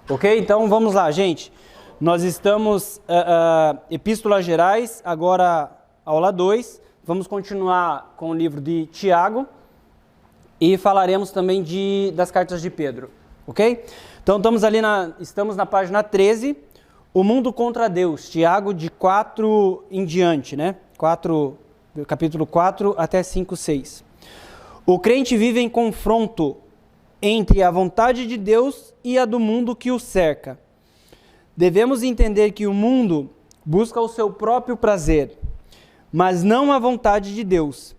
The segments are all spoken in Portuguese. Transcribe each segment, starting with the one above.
Ok? Então vamos lá, gente. Nós estamos Epístolas Gerais, agora aula 2. Vamos continuar com o livro de Tiago e falaremos também das cartas de Pedro. Ok? Então estamos na página 13, o mundo contra Deus, Tiago de 4 em diante, né? Capítulo 4 até 5, 6. O crente vive em confronto entre a vontade de Deus e a do mundo que o cerca. Devemos entender que o mundo busca o seu próprio prazer, mas não a vontade de Deus.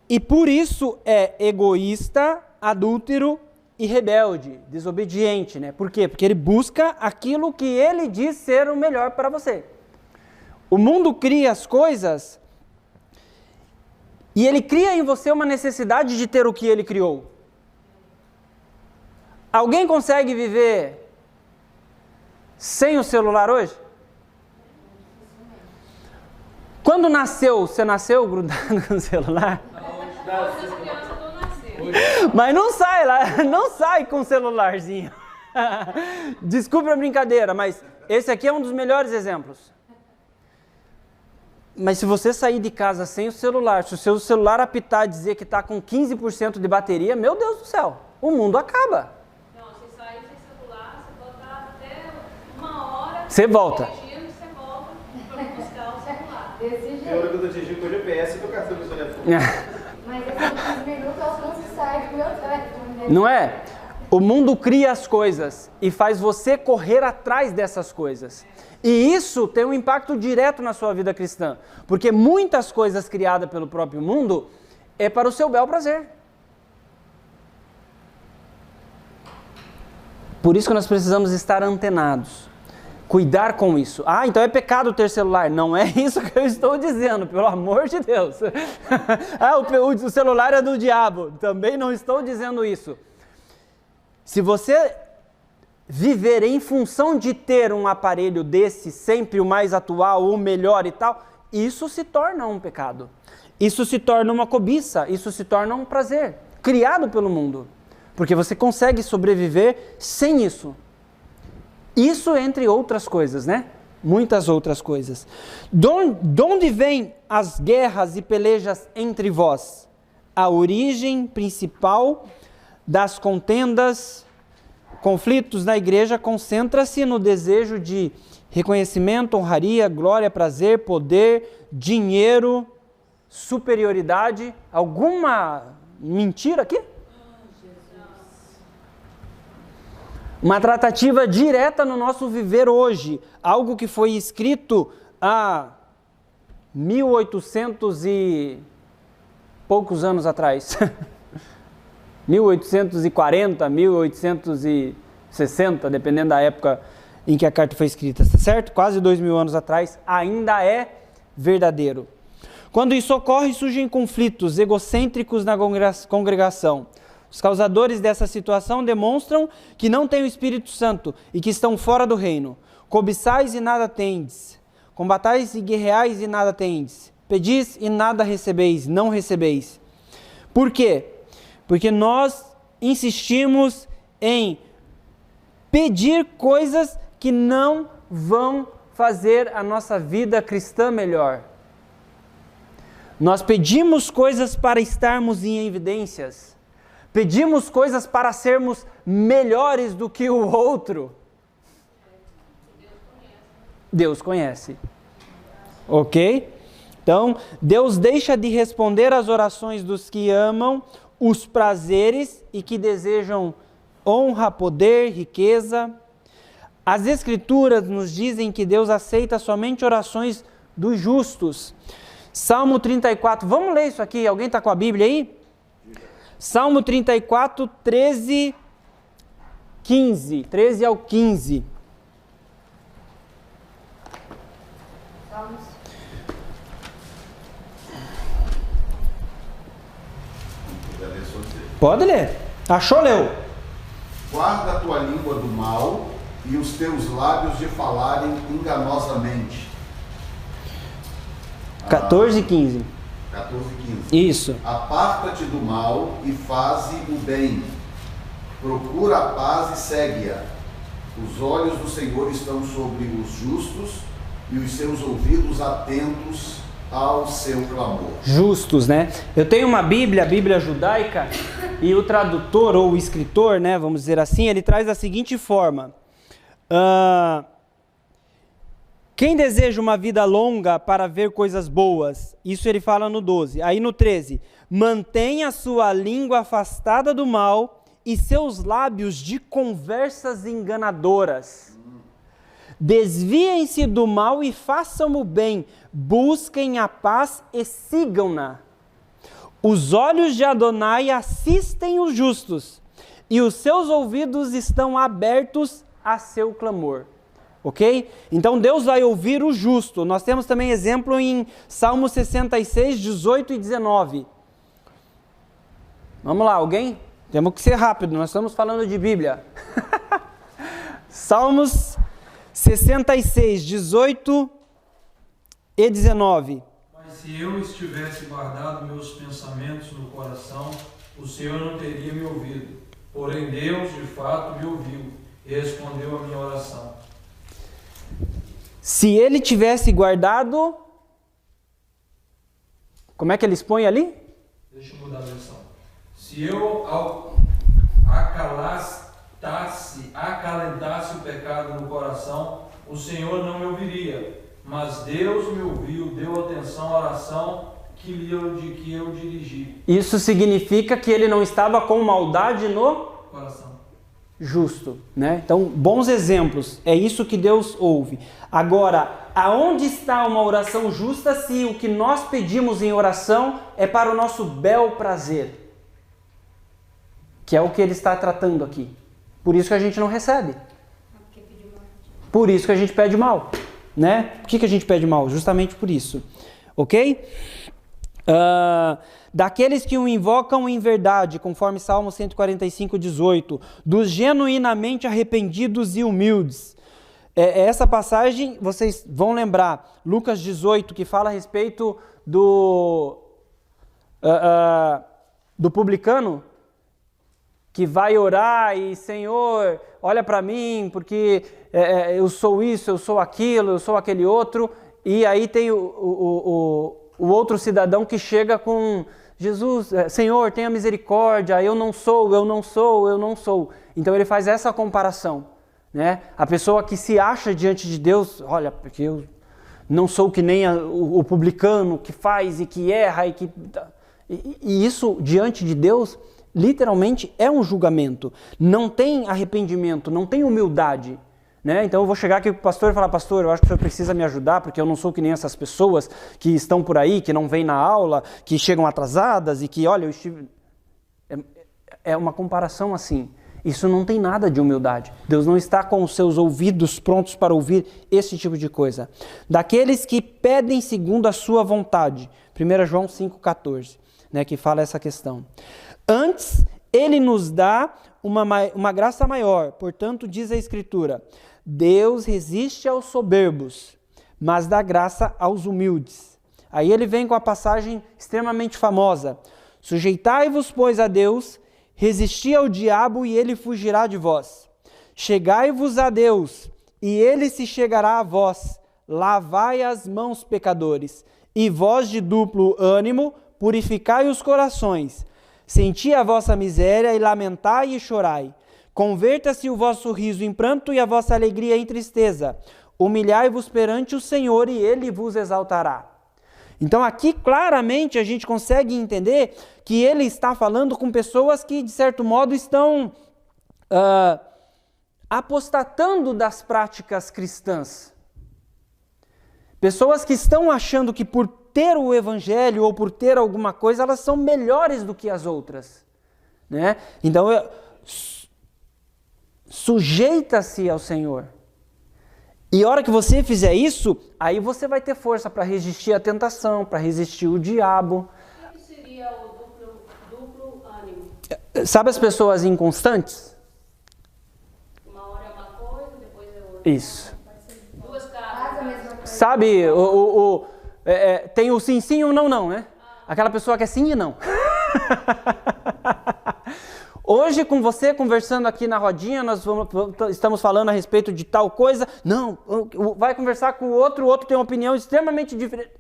E por isso é egoísta, adúltero e rebelde, desobediente, né? Por quê? Porque ele busca aquilo que ele diz ser o melhor para você. O mundo cria as coisas e ele cria em você uma necessidade de ter o que ele criou. Alguém consegue viver sem o celular hoje? Quando nasceu, você nasceu grudado com o celular? Mas não sai lá, não sai com o celularzinho. Desculpe a brincadeira, mas esse aqui é um dos melhores exemplos. Mas se você sair de casa sem o celular, se o seu celular apitar e dizer que está com 15% de bateria, meu Deus do céu, o mundo acaba. Não, se sair sem celular, você pode estar até uma hora. Você volta. Dirigindo, você volta para buscar o celular. Desse jeito. Eu lembro que eu tô dirigindo com o GPS e tô cartando o telefone. Mas esses minutos alcança o site meu telefone. Não é? O mundo cria as coisas e faz você correr atrás dessas coisas. E isso tem um impacto direto na sua vida cristã. Porque muitas coisas criadas pelo próprio mundo é para o seu bel prazer. Por isso que nós precisamos estar antenados. Cuidar com isso. Ah, então é pecado ter celular. Não é isso que eu estou dizendo, pelo amor de Deus. O celular é do diabo. Também não estou dizendo isso. Se você viver em função de ter um aparelho desse, sempre o mais atual, o melhor e tal, isso se torna um pecado. Isso se torna uma cobiça, isso se torna um prazer, criado pelo mundo. Porque você consegue sobreviver sem isso. Isso entre outras coisas, né? Muitas outras coisas. De onde vêm as guerras e pelejas entre vós? A origem principal das contendas, conflitos na igreja concentra-se no desejo de reconhecimento, honraria, glória, prazer, poder, dinheiro, superioridade. Alguma mentira aqui? Uma tratativa direta no nosso viver hoje. Algo que foi escrito há 1800 e poucos anos atrás. 1840, 1860, dependendo da época em que a carta foi escrita, tá certo? Quase 2000 anos atrás, ainda é verdadeiro. Quando isso ocorre, surgem conflitos egocêntricos na congregação. Os causadores dessa situação demonstram que não têm o Espírito Santo e que estão fora do reino. Cobiçais e nada tendes. Combatais e guerreais e nada tendes. Pedis e nada recebeis, não recebeis. Por quê? Porque nós insistimos em pedir coisas que não vão fazer a nossa vida cristã melhor. Nós pedimos coisas para estarmos em evidências. Pedimos coisas para sermos melhores do que o outro. Deus conhece. Ok? Então, Deus deixa de responder às orações dos que amam os prazeres e que desejam honra, poder, riqueza. As Escrituras nos dizem que Deus aceita somente orações dos justos. Salmo 34, vamos ler isso aqui, alguém está com a Bíblia aí? Salmo 34, 13 ao 15. Pode ler. Achou, leu. Guarda a tua língua do mal e os teus lábios de falarem enganosamente. 14 e 15. 14 e 15. Isso. Aparta-te do mal e faze o bem. Procura a paz e segue-a. Os olhos do Senhor estão sobre os justos e os seus ouvidos atentos ao seu clamor. Justos, né? Eu tenho uma Bíblia, a Bíblia judaica, e o tradutor ou o escritor, né, vamos dizer assim, ele traz da seguinte forma: quem deseja uma vida longa para ver coisas boas, isso ele fala no 12. Aí no 13, mantenha sua língua afastada do mal e seus lábios de conversas enganadoras. Desviem-se do mal e façam o bem, busquem a paz e sigam-na. Os olhos de Adonai assistem os justos, e os seus ouvidos estão abertos a seu clamor. Ok? Então Deus vai ouvir o justo. Nós temos também exemplo em Salmo 66, 18 e 19. Vamos lá, alguém? Temos que ser rápido, nós estamos falando de Bíblia. Salmos 66, 18 e 19. Mas se eu estivesse guardado meus pensamentos no coração, o Senhor não teria me ouvido. Porém Deus, de fato, me ouviu e respondeu a minha oração. Se ele tivesse guardado, como é que ele expõe ali? Deixa eu mudar a versão. Se eu acalentasse o pecado no coração, o Senhor não me ouviria. Mas Deus me ouviu, deu atenção à oração que eu dirigi. Isso significa que ele não estava com maldade no Coração. Justo, né? Então, bons exemplos, é isso que Deus ouve. Agora, aonde está uma oração justa se o que nós pedimos em oração é para o nosso bel prazer? Que é o que ele está tratando aqui. Por isso que a gente não recebe. Por isso que a gente pede mal, né? Por que a gente pede mal? Justamente por isso, ok? Daqueles que o invocam em verdade, conforme Salmo 145, 18, dos genuinamente arrependidos e humildes. Essa passagem, vocês vão lembrar, Lucas 18, que fala a respeito do publicano, que vai orar e, Senhor, olha para mim, porque eu sou isso, eu sou aquilo, eu sou aquele outro, e aí tem o outro cidadão que chega com Jesus, Senhor, tenha misericórdia, eu não sou. Então ele faz essa comparação, né? A pessoa que se acha diante de Deus, olha, porque eu não sou que nem o publicano que faz e que erra e isso diante de Deus literalmente é um julgamento. Não tem arrependimento, não tem humildade. Né? Então eu vou chegar aqui para o pastor e falar: pastor, eu acho que o senhor precisa me ajudar, porque eu não sou que nem essas pessoas que estão por aí, que não vêm na aula, que chegam atrasadas e que, olha, eu estive... É uma comparação assim. Isso não tem nada de humildade. Deus não está com os seus ouvidos prontos para ouvir esse tipo de coisa. Daqueles que pedem segundo a sua vontade. 1 João 5,14, né, que fala essa questão. Antes, ele nos dá uma graça maior. Portanto, diz a Escritura: Deus resiste aos soberbos, mas dá graça aos humildes. Aí ele vem com a passagem extremamente famosa: sujeitai-vos, pois, a Deus, resisti ao diabo e ele fugirá de vós. Chegai-vos a Deus e ele se chegará a vós. Lavai as mãos, pecadores, e vós de duplo ânimo, purificai os corações. Senti a vossa miséria e lamentai e chorai. Converta-se o vosso riso em pranto e a vossa alegria em tristeza. Humilhai-vos perante o Senhor e ele vos exaltará. Então aqui claramente a gente consegue entender que ele está falando com pessoas que de certo modo estão apostatando das práticas cristãs. Pessoas que estão achando que por ter o evangelho ou por ter alguma coisa, elas são melhores do que as outras, né? Então, sujeita-se ao Senhor. E a hora que você fizer isso, aí você vai ter força para resistir à tentação, para resistir ao diabo. O que seria o duplo ânimo? Sabe as pessoas inconstantes? Uma hora é uma coisa, depois é outra. Isso. Duas Faz a caras. mesma coisa. Sabe, tem o sim, sim ou não, não, né? Aquela pessoa que é sim e não. Hoje com você conversando aqui na rodinha, nós estamos falando a respeito de tal coisa. Não, vai conversar com o outro tem uma opinião extremamente diferente.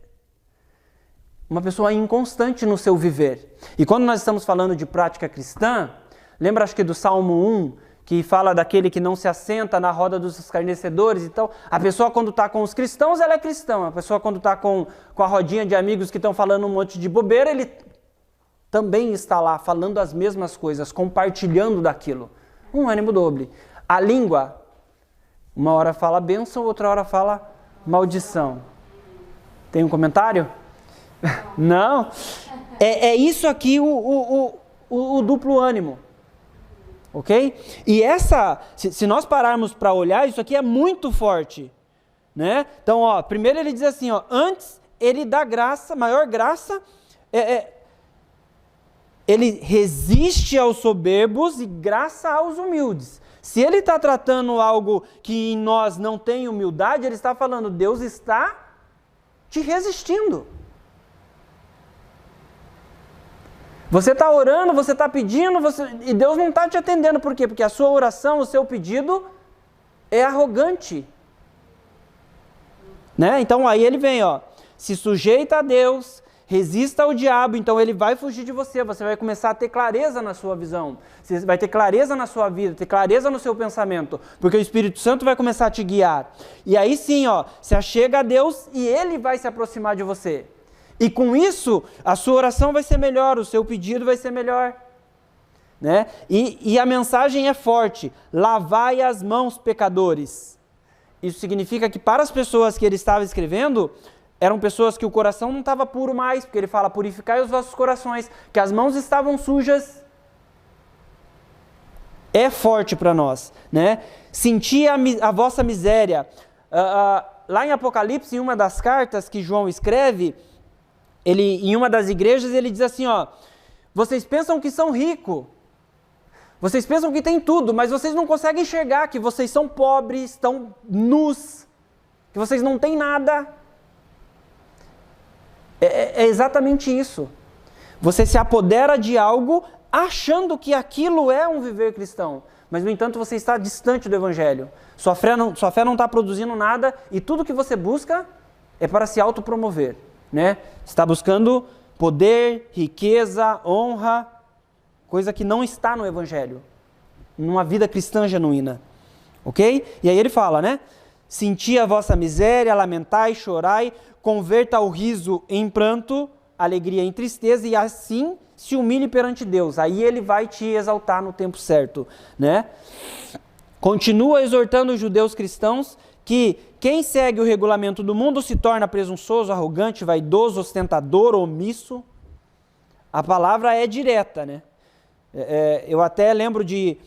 Uma pessoa inconstante no seu viver. E quando nós estamos falando de prática cristã, lembra acho que do Salmo 1, que fala daquele que não se assenta na roda dos escarnecedores e tal. A pessoa quando está com os cristãos, ela é cristã. A pessoa quando está com a rodinha de amigos que estão falando um monte de bobeira, ele também está lá falando as mesmas coisas, compartilhando daquilo. Um ânimo doble. A língua, uma hora fala bênção, outra hora fala maldição. Tem um comentário? Não? É isso aqui o duplo ânimo. Ok? E se nós pararmos para olhar, isso aqui é muito forte. Né? Então, primeiro ele diz assim, antes ele dá graça, maior graça, ele resiste aos soberbos e graça aos humildes. Se ele está tratando algo que em nós não tem humildade, ele está falando, Deus está te resistindo. Você está orando, você está pedindo, e Deus não está te atendendo. Por quê? Porque a sua oração, o seu pedido é arrogante. Né? Então aí ele vem, se sujeita a Deus, resista ao diabo, então ele vai fugir de você, você vai começar a ter clareza na sua visão, você vai ter clareza na sua vida, ter clareza no seu pensamento, porque o Espírito Santo vai começar a te guiar. E aí sim, se achega a Deus e ele vai se aproximar de você. E com isso, a sua oração vai ser melhor, o seu pedido vai ser melhor. Né? E a mensagem é forte, lavai as mãos, pecadores. Isso significa que para as pessoas que ele estava escrevendo, eram pessoas que o coração não estava puro mais, porque ele fala, purificai os vossos corações, que as mãos estavam sujas. É forte para nós, né? Sentir a vossa miséria. Lá em Apocalipse, em uma das cartas que João escreve, em uma das igrejas, ele diz assim, vocês pensam que são ricos, vocês pensam que têm tudo, mas vocês não conseguem enxergar que vocês são pobres, estão nus, que vocês não têm nada. É exatamente isso. Você se apodera de algo achando que aquilo é um viver cristão, mas no entanto você está distante do Evangelho. Sua fé não está produzindo nada e tudo que você busca é para se autopromover. Né? Você está buscando poder, riqueza, honra, coisa que não está no Evangelho, numa vida cristã genuína. Ok? E aí ele fala, né? Senti a vossa miséria, lamentai, chorai, converta o riso em pranto, alegria em tristeza, e assim se humilhe perante Deus. Aí ele vai te exaltar no tempo certo, né? Continua exortando os judeus cristãos que quem segue o regulamento do mundo se torna presunçoso, arrogante, vaidoso, ostentador, omisso. A palavra é direta, né? Eu até lembro de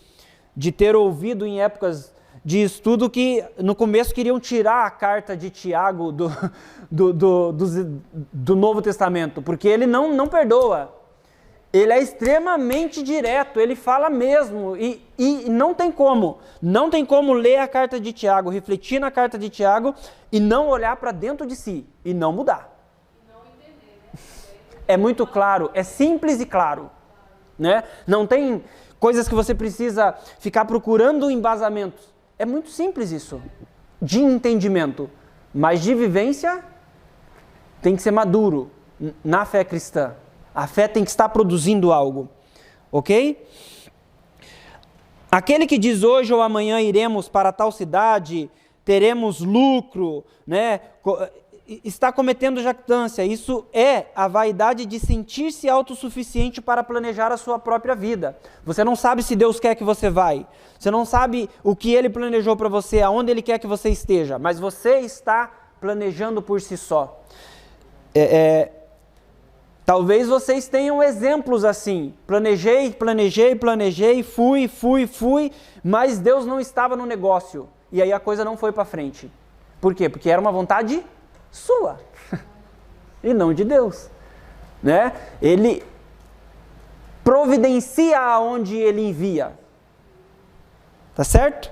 ter ouvido em épocas de estudo que no começo queriam tirar a carta de Tiago do Novo Testamento, porque ele não perdoa. Ele é extremamente direto, ele fala mesmo, e não tem como ler a carta de Tiago, refletir na carta de Tiago e não olhar para dentro de si e não mudar. Não entender, né? É muito claro, é simples e claro, né? Não tem coisas que você precisa ficar procurando embasamentos. É muito simples isso, de entendimento, mas de vivência tem que ser maduro na fé cristã. A fé tem que estar produzindo algo, ok? Aquele que diz hoje ou amanhã iremos para tal cidade, teremos lucro, né? Está cometendo jactância. Isso é a vaidade de sentir-se autossuficiente para planejar a sua própria vida. Você não sabe se Deus quer que você vai. Você não sabe o que Ele planejou para você, aonde Ele quer que você esteja. Mas você está planejando por si só. Talvez vocês tenham exemplos assim. Planejei, fui, mas Deus não estava no negócio. E aí a coisa não foi para frente. Por quê? Porque era uma vontade sua e não de Deus, né? Ele providencia aonde Ele envia. Tá certo?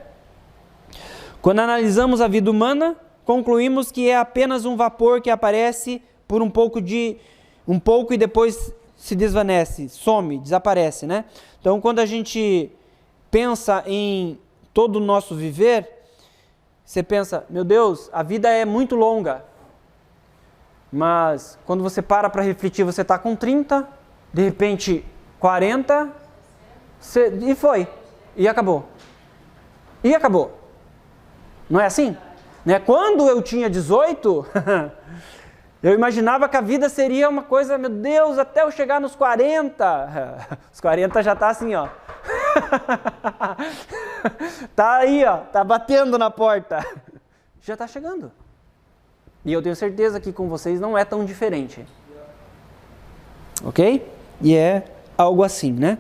Quando analisamos a vida humana, concluímos que é apenas um vapor que aparece por um pouco e depois se desvanece, some, desaparece, né? Então, quando a gente pensa em todo o nosso viver, você pensa, meu Deus, a vida é muito longa. Mas quando você para refletir, você está com 30, de repente 40, e foi, e acabou. E acabou. Não é assim? Né? Quando eu tinha 18, eu imaginava que a vida seria uma coisa, meu Deus, até eu chegar nos 40. Os 40 já está assim, ó. Tá aí, ó, tá batendo na porta. Já está chegando. E eu tenho certeza que com vocês não é tão diferente. Ok? E é algo assim, né?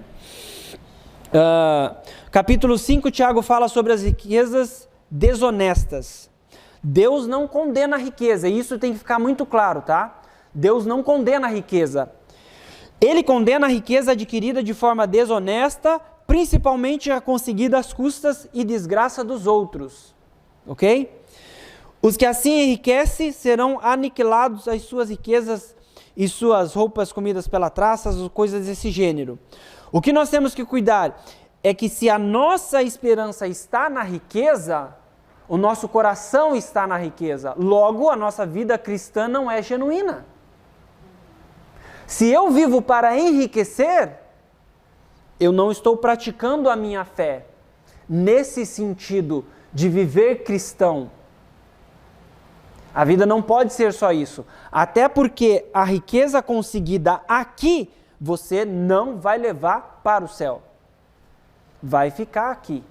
Capítulo 5, Tiago fala sobre as riquezas desonestas. Deus não condena a riqueza, e isso tem que ficar muito claro, tá? Deus não condena a riqueza. Ele condena a riqueza adquirida de forma desonesta, principalmente a conseguida às custas e desgraça dos outros. Ok? Os que assim enriquecem serão aniquilados as suas riquezas e suas roupas comidas pela traça, coisas desse gênero. O que nós temos que cuidar é que se a nossa esperança está na riqueza, o nosso coração está na riqueza. Logo, a nossa vida cristã não é genuína. Se eu vivo para enriquecer, eu não estou praticando a minha fé nesse sentido de viver cristão. A vida não pode ser só isso. Até porque a riqueza conseguida aqui, você não vai levar para o céu. Vai ficar aqui.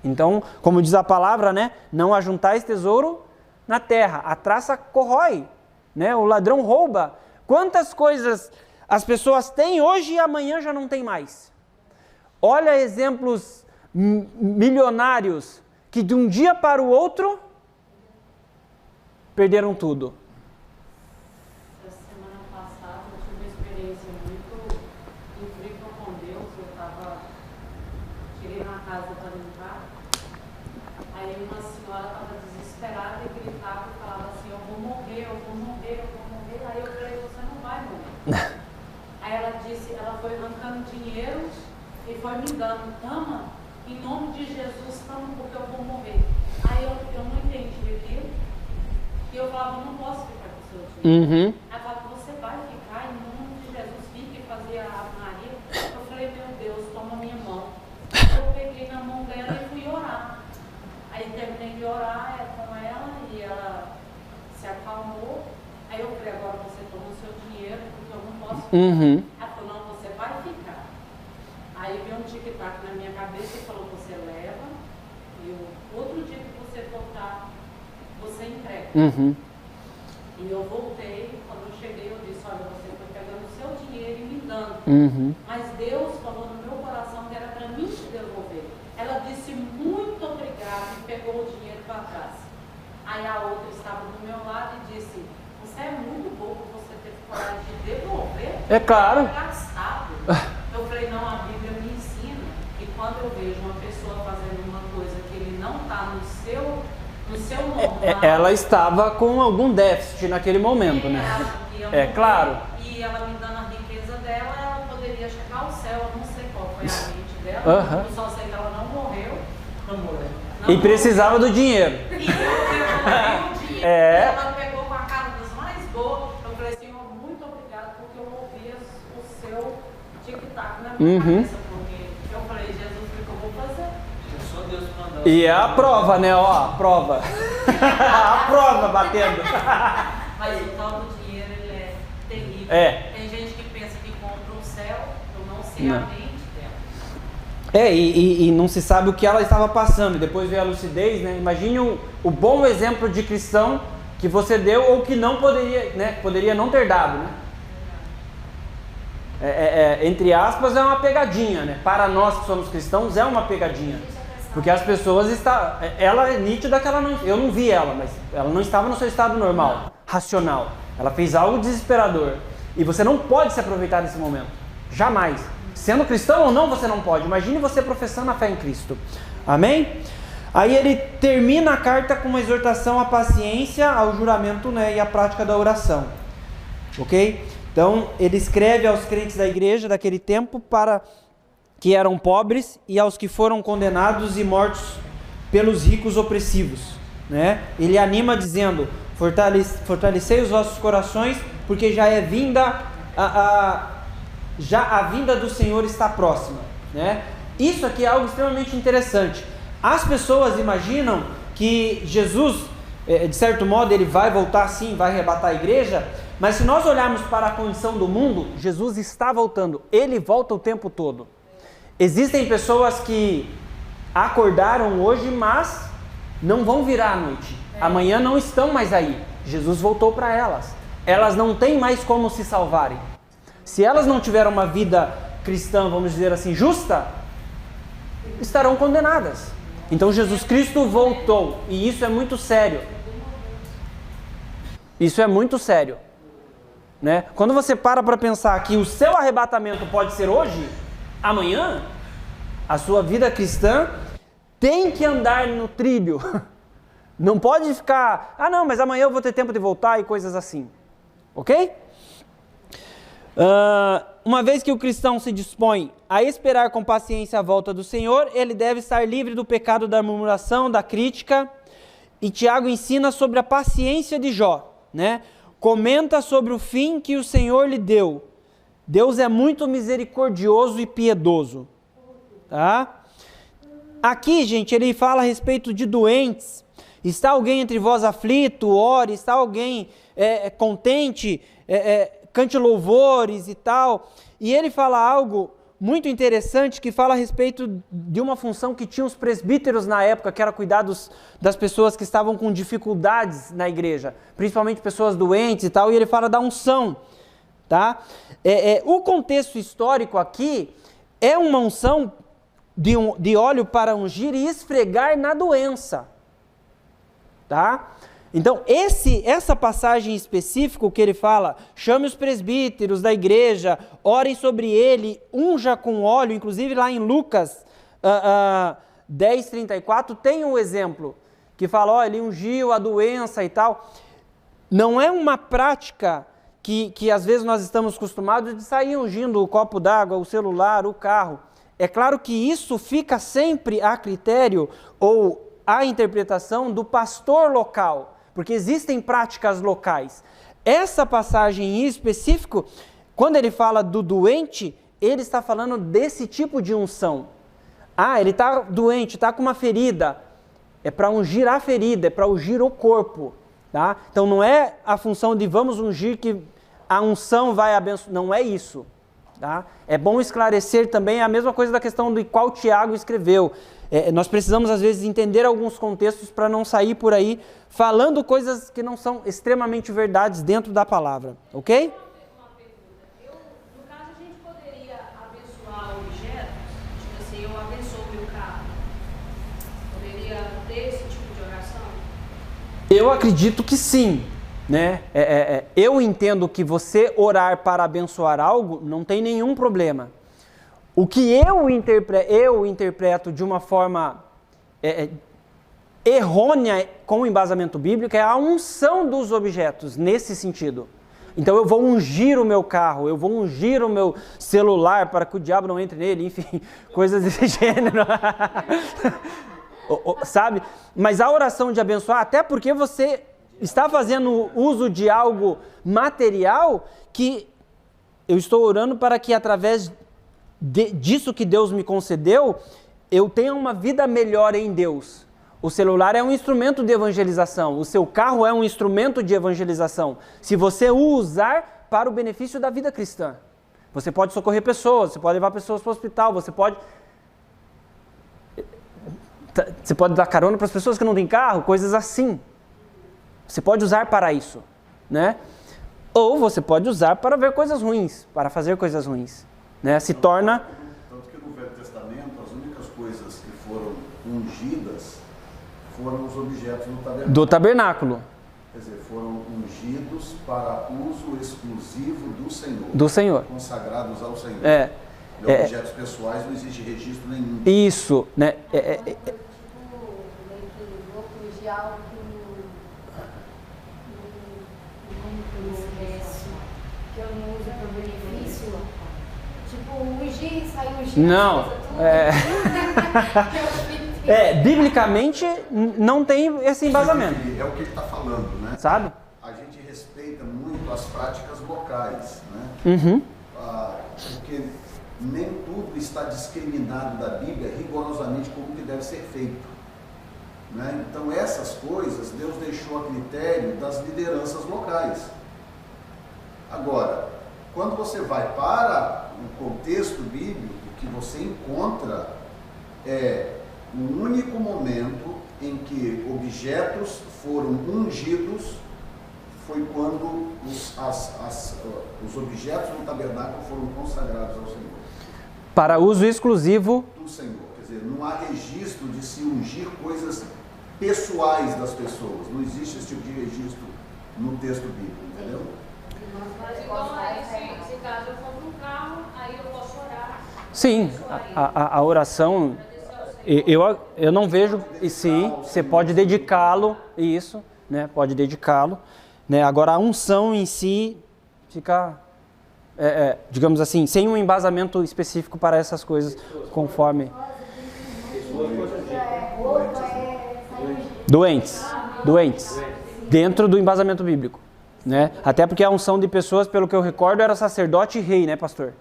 Então, como diz a palavra, né? Não ajuntais tesouro na terra. A traça corrói, né? O ladrão rouba. Quantas coisas as pessoas têm hoje e amanhã já não tem mais. Olha exemplos milionários que de um dia para o outro perderam tudo. Essa semana passada eu tive uma experiência muito incrível com Deus. Cheguei na casa para limpar, aí uma senhora estava desesperada e gritava e falava assim, eu vou morrer, eu vou morrer, eu vou morrer. Aí eu falei, você não vai morrer. Aí ela disse, ela foi arrancando dinheiro e foi me dando, tama, em nome de Jesus, tama, porque eu vou morrer. Aí eu não entendi aquilo. E eu falava, não posso ficar com o seu dinheiro. Ela falava, você vai ficar, em nome de Jesus, fica e fazer a Ave Maria. Eu falei, meu Deus, toma minha mão. Eu peguei na mão dela e fui orar. Aí terminei de orar com ela e ela se acalmou. Aí eu falei, agora você toma o seu dinheiro, porque eu não posso ficar. Ela falou, não, você vai ficar. Aí veio um tic-tac na minha cabeça e falou, você leva, e o outro dia que você voltar, você entrega. E eu voltei, quando eu cheguei eu disse, olha, você foi pegando o seu dinheiro e me dando. Mas Deus falou no meu coração que era para mim te devolver. Ela disse muito obrigada e pegou o dinheiro para trás. Aí a outra estava do meu lado e disse, você é muito bobo você ter coragem de devolver. É claro. Gastado. Eu falei, não, a Bíblia me ensina que quando eu vejo uma pessoa fazendo uma coisa que ele não está no seu normal. Ela estava com algum déficit naquele momento, né? É claro. E ela me dando a riqueza dela, ela poderia chegar ao céu. Eu não sei qual foi a mente dela. Eu só sei que ela não morreu. E precisava do dinheiro. E eu devolvi o dinheiro. Ela pegou com a cara das mais boas. Eu falei, Senhor, muito obrigado, porque eu ouvi o seu tic-tac na minha cabeça. Porque eu falei, Jesus, o que eu vou fazer? Só Deus mandou. E é a prova, né? Ó, a prova. A prova batendo. Mas o tal do dinheiro, ele é terrível. Tem gente que pensa que compra o céu, eu não sei a mente dela. E não se sabe o que ela estava passando. Depois veio a lucidez, né? Imagine o bom exemplo de cristão que você deu ou que não poderia, né? Poderia não ter dado, né? Entre aspas, é uma pegadinha, né? Para nós que somos cristãos, é uma pegadinha. Porque as pessoas estão... Ela é nítida que ela não... Eu não vi ela, mas ela não estava no seu estado normal, racional. Ela fez algo desesperador. E você não pode se aproveitar desse momento. Jamais. Sendo cristão ou não, você não pode. Imagine você professando a fé em Cristo. Amém? Aí ele termina a carta com uma exortação à paciência, ao juramento, né, e à prática da oração. Ok? Então, ele escreve aos crentes da igreja daquele tempo para que eram pobres e aos que foram condenados e mortos pelos ricos opressivos, né? Ele anima dizendo: fortalecei os vossos corações, porque já é vinda já a vinda do Senhor está próxima, né? Isso aqui é algo extremamente interessante. As pessoas imaginam que Jesus, de certo modo, ele vai voltar sim, vai arrebatar a igreja, mas se nós olharmos para a condição do mundo, Jesus está voltando, ele volta o tempo todo. Existem pessoas que acordaram hoje, mas não vão virar à noite. Amanhã não estão mais aí. Jesus voltou para elas. Elas não têm mais como se salvarem. Se elas não tiveram uma vida cristã, vamos dizer assim, justa, estarão condenadas. Então Jesus Cristo voltou, e isso é muito sério. Isso é muito sério, né? Quando você para pensar que o seu arrebatamento pode ser hoje, amanhã, a sua vida cristã tem que andar no trilho. Não pode ficar, não, mas amanhã eu vou ter tempo de voltar e coisas assim. Ok? Uma vez que o cristão se dispõe a esperar com paciência a volta do Senhor, ele deve estar livre do pecado da murmuração, da crítica. E Tiago ensina sobre a paciência de Jó, né? Comenta sobre o fim que o Senhor lhe deu. Deus é muito misericordioso e piedoso, tá? Aqui, gente, ele fala a respeito de doentes. Está alguém entre vós aflito? Ore. Está alguém contente? Cante louvores e tal. E ele fala algo muito interessante, que fala a respeito de uma função que tinham os presbíteros na época, que era cuidar das pessoas que estavam com dificuldades na igreja, principalmente pessoas doentes e tal, e ele fala da unção, tá? O contexto histórico aqui é uma unção de óleo para ungir e esfregar na doença, tá? Então, essa passagem específica que ele fala, chame os presbíteros da igreja, orem sobre ele, unja com óleo, inclusive lá em Lucas 10:34, tem um exemplo, que fala, ele ungiu a doença e tal. Não é uma prática que às vezes nós estamos acostumados de sair ungindo o copo d'água, o celular, o carro. É claro que isso fica sempre a critério ou a interpretação do pastor local, porque existem práticas locais. Essa passagem em específico, quando ele fala do doente, ele está falando desse tipo de unção. Ele está doente, está com uma ferida. É para ungir a ferida, é para ungir o corpo. Tá? Então não é a função de vamos ungir que a unção vai abençoar. Não é isso. Tá? É bom esclarecer também a mesma coisa da questão de qual Tiago escreveu. Nós precisamos às vezes entender alguns contextos para não sair por aí falando coisas que não são extremamente verdades dentro da palavra, ok? Uma pergunta. No caso, a gente poderia abençoar objetos? Tipo assim, eu abençoo meu carro. Poderia ter esse tipo de oração? Eu acredito que sim, né? Eu entendo que você orar para abençoar algo não tem nenhum problema. O que eu interpreto de uma forma errônea com o embasamento bíblico é a unção dos objetos, nesse sentido. Então eu vou ungir o meu carro, eu vou ungir o meu celular para que o diabo não entre nele, enfim, coisas desse gênero. Sabe? Mas a oração de abençoar, até porque você está fazendo uso de algo material que eu estou orando para que através disso que Deus me concedeu, eu tenha uma vida melhor em Deus. O celular é um instrumento de evangelização, o seu carro é um instrumento de evangelização. Se você o usar para o benefício da vida cristã, você pode socorrer pessoas, você pode levar pessoas para o hospital, você pode dar carona para as pessoas que não têm carro, coisas assim. Você pode usar para isso, né? Ou você pode usar para ver coisas ruins, para fazer coisas ruins. Né, se torna... Tanto que no Velho Testamento, as únicas coisas que foram ungidas foram os objetos do tabernáculo. Quer dizer, foram ungidos para uso exclusivo do Senhor. Do Senhor. Consagrados ao Senhor. De objetos pessoais não existe registro nenhum. Isso, né? eu não uso para benefício, tipo, ungir, sai ungir. Não, biblicamente não tem esse embasamento. É o que ele está falando, né? Sabe? A gente respeita muito as práticas locais, né? Uhum. Porque nem tudo está discriminado da Bíblia rigorosamente como que deve ser feito, né? Então essas coisas Deus deixou a critério das lideranças locais. Agora, quando você vai para o contexto bíblico, o que você encontra é o único momento em que objetos foram ungidos foi quando os objetos do tabernáculo foram consagrados ao Senhor. Para uso exclusivo do Senhor. Quer dizer, não há registro de se ungir coisas pessoais das pessoas. Não existe esse tipo de registro no texto bíblico, entendeu? Mas igual aí, se caso eu compro um carro, aí eu posso orar. Sim, a oração, eu não vejo, e sim, você pode dedicá-lo, isso, né, pode dedicá-lo, né, agora a unção em si fica, digamos assim, sem um embasamento específico para essas coisas, conforme... Doentes, dentro do embasamento bíblico, né, até porque a unção de pessoas, pelo que eu recordo, era sacerdote e rei, né, pastor?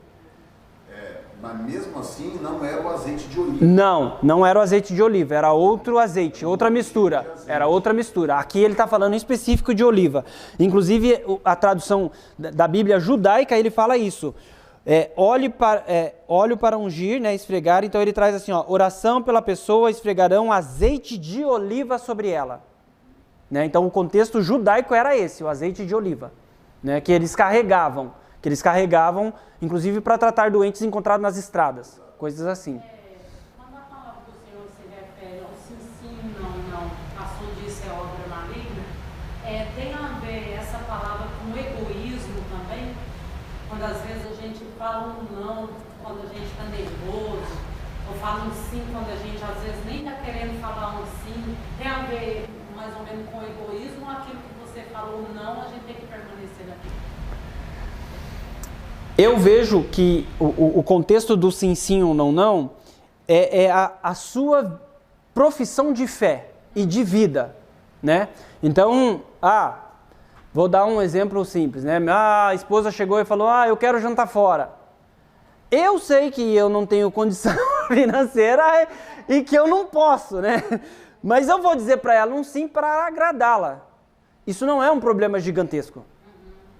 Mas mesmo assim não era o azeite de oliva. Não era o azeite de oliva, era outro azeite, outra mistura. Era outra mistura. Aqui ele está falando em específico de oliva. Inclusive a tradução da Bíblia judaica, ele fala isso. Óleo para ungir, né, esfregar. Então ele traz assim, ó, oração pela pessoa, esfregarão azeite de oliva sobre ela. Né? Então o contexto judaico era esse, o azeite de oliva, né, que eles carregavam, inclusive para tratar doentes encontrados nas estradas, coisas assim. Quando a palavra do Senhor se refere ao sim, não, passou disso é obra maligna, tem a ver essa palavra com egoísmo também? Quando às vezes a gente fala um não, quando a gente está nervoso, ou fala um sim quando a gente às vezes nem está querendo falar um sim, tem a ver mais ou menos com egoísmo, ou aquilo que você falou não, a gente tem que permanecer aqui? Eu vejo que o contexto do sim ou não é a sua profissão de fé e de vida, né? Então, vou dar um exemplo simples, né? A esposa chegou e falou, eu quero jantar fora. Eu sei que eu não tenho condição financeira e que eu não posso, né? Mas eu vou dizer para ela um sim para agradá-la. Isso não é um problema gigantesco.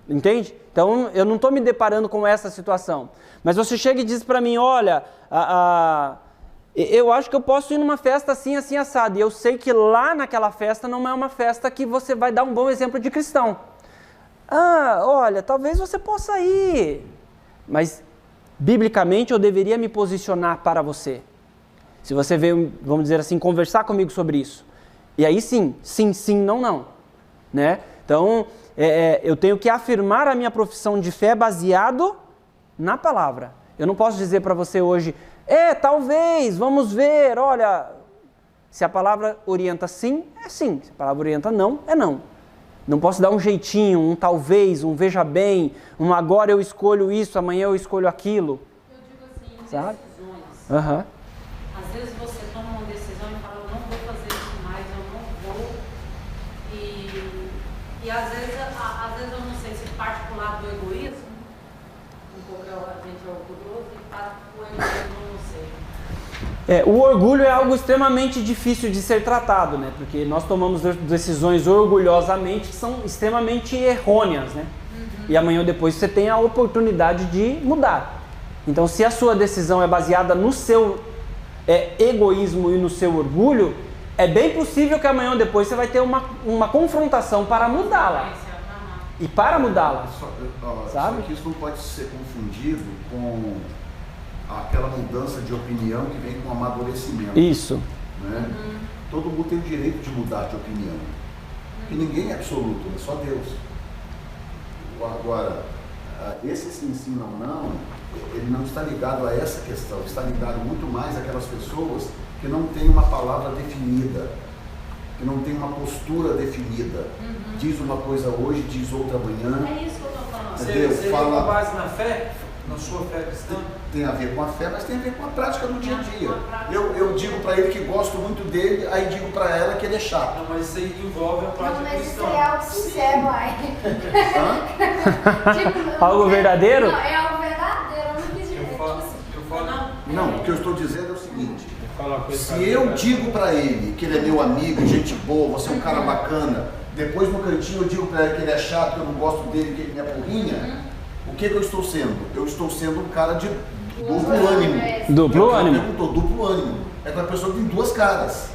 Entende? Então, eu não estou me deparando com essa situação. Mas você chega e diz para mim, olha, eu acho que eu posso ir numa festa assim, assim, assado. E eu sei que lá naquela festa não é uma festa que você vai dar um bom exemplo de cristão. Olha, talvez você possa ir. Mas, biblicamente, eu deveria me posicionar para você. Se você veio, vamos dizer assim, conversar comigo sobre isso. E aí sim, não. Né? Então... eu tenho que afirmar a minha profissão de fé baseado na palavra. Eu não posso dizer para você hoje, talvez, vamos ver, olha, se a palavra orienta sim, é sim. Se a palavra orienta não, é não. Não posso dar um jeitinho, um talvez, um veja bem, um agora eu escolho isso, amanhã eu escolho aquilo. Eu digo assim, sabe? Decisões. Uhum. Às vezes você toma uma decisão e fala, eu não vou fazer isso mais, eu não vou. E às vezes eu não sei se particular do egoísmo, um pouco a gente é orgulhoso, e parte do egoísmo eu não sei. O orgulho é algo extremamente difícil de ser tratado, né? Porque nós tomamos decisões orgulhosamente que são extremamente errôneas, né? Uhum. E amanhã ou depois você tem a oportunidade de mudar. Então, se a sua decisão é baseada no seu egoísmo e no seu orgulho, é bem possível que amanhã ou depois você vai ter uma confrontação para mudá-la. E para mudá-la. Só que isso não pode ser confundido com aquela mudança de opinião que vem com amadurecimento. Isso. Né? Uhum. Todo mundo tem o direito de mudar de opinião. E ninguém é absoluto, é só Deus. Agora, esse sim, não, ele não está ligado a essa questão, está ligado muito mais àquelas pessoas que não têm uma palavra definida, que não tem uma postura definida. Uhum. Diz uma coisa hoje, diz outra amanhã. É isso que eu estou falando. Você tem uma base na fé? Na sua fé cristã? Tem a ver com a fé, mas tem a ver com a prática do dia a dia. Eu digo para ele que gosto muito dele, aí digo para ela que ele é chato. Não, mas isso aí envolve a prática Não, mas cristã. isso é algo sincero, ai. Tipo, Algo verdadeiro? Não, é algo verdadeiro, eu não quis dizer. Não, o que eu estou dizendo é o seguinte. Se eu digo para ele que ele é meu amigo, gente boa, você é um cara bacana, depois no cantinho eu digo para ele que ele é chato, que eu não gosto dele, que ele me apurrinha, o que eu estou sendo? Eu estou sendo um cara de duplo ânimo. Duplo ânimo. Perguntou, duplo ânimo. É aquela pessoa que tem duas caras.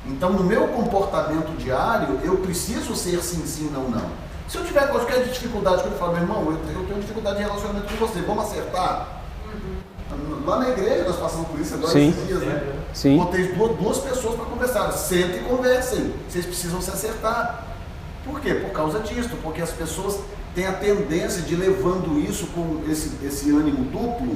Então, no meu comportamento diário, eu preciso ser sim, sim, não, não. Se eu tiver qualquer dificuldade, quando eu falo, meu irmão, eu tenho dificuldade de relacionamento com você, vamos acertar? Lá na igreja nós passamos por isso agora esses dias, né? Sim. Botei duas pessoas para conversar. Sentem e conversem. Vocês precisam se acertar. Por quê? Por causa disso. Porque as pessoas têm a tendência de levando isso com esse ânimo duplo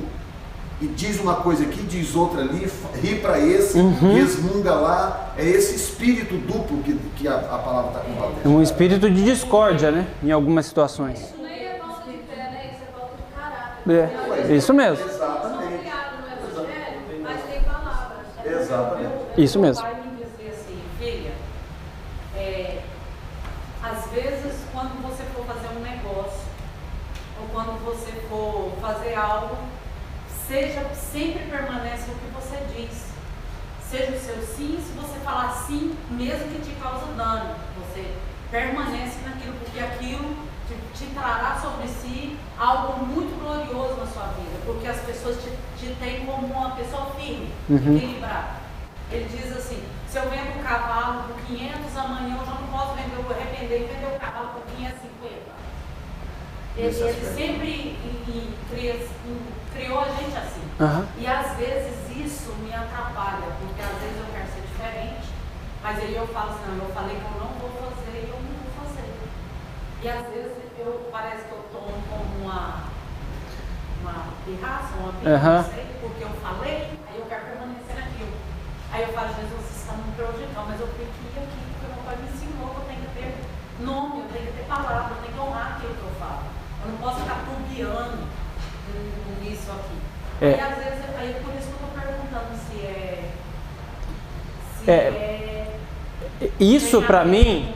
e diz uma coisa aqui, diz outra ali, ri para esse, resmunga lá. É esse espírito duplo que a palavra está combatendo. Um espírito de discórdia, né? Em algumas situações. Isso nem é falta de fé, né? Isso é falta de caráter. É, isso mesmo. Exatamente. Mas tem palavras. Exatamente. Isso mesmo. Meu pai me dizia assim, filha, às vezes quando você for fazer um negócio, ou quando você for fazer algo, sempre permaneça o que você diz. Seja o seu sim, se você falar sim, mesmo que te cause dano, você permanece naquilo, porque aquilo te trará sobre si algo muito glorioso na sua vida, porque as pessoas te têm como uma pessoa firme, equilibrada. Ele diz assim, se eu vendo um cavalo por 500, amanhã eu já não posso vender, eu vou arrepender e vender o cavalo por 550. Ele sempre criou a gente assim. E às vezes isso me atrapalha, porque às vezes eu quero ser diferente, mas aí eu falo assim, não, eu falei que eu não vou fazer e eu não vou fazer. E às vezes parece que eu tomo como uma pirraça, uma pirraça, não sei, porque eu falei, aí eu quero permanecer naquilo. Aí eu falo, Jesus, você está me prejudicando, mas eu tenho que ir aqui, porque meu pai me ensinou que eu tenho que ter nome, eu tenho que ter palavra, eu tenho que honrar aquilo que eu falo. Eu não posso ficar turbiando nisso aqui. E às vezes, aí por isso que eu estou perguntando se isso para mim.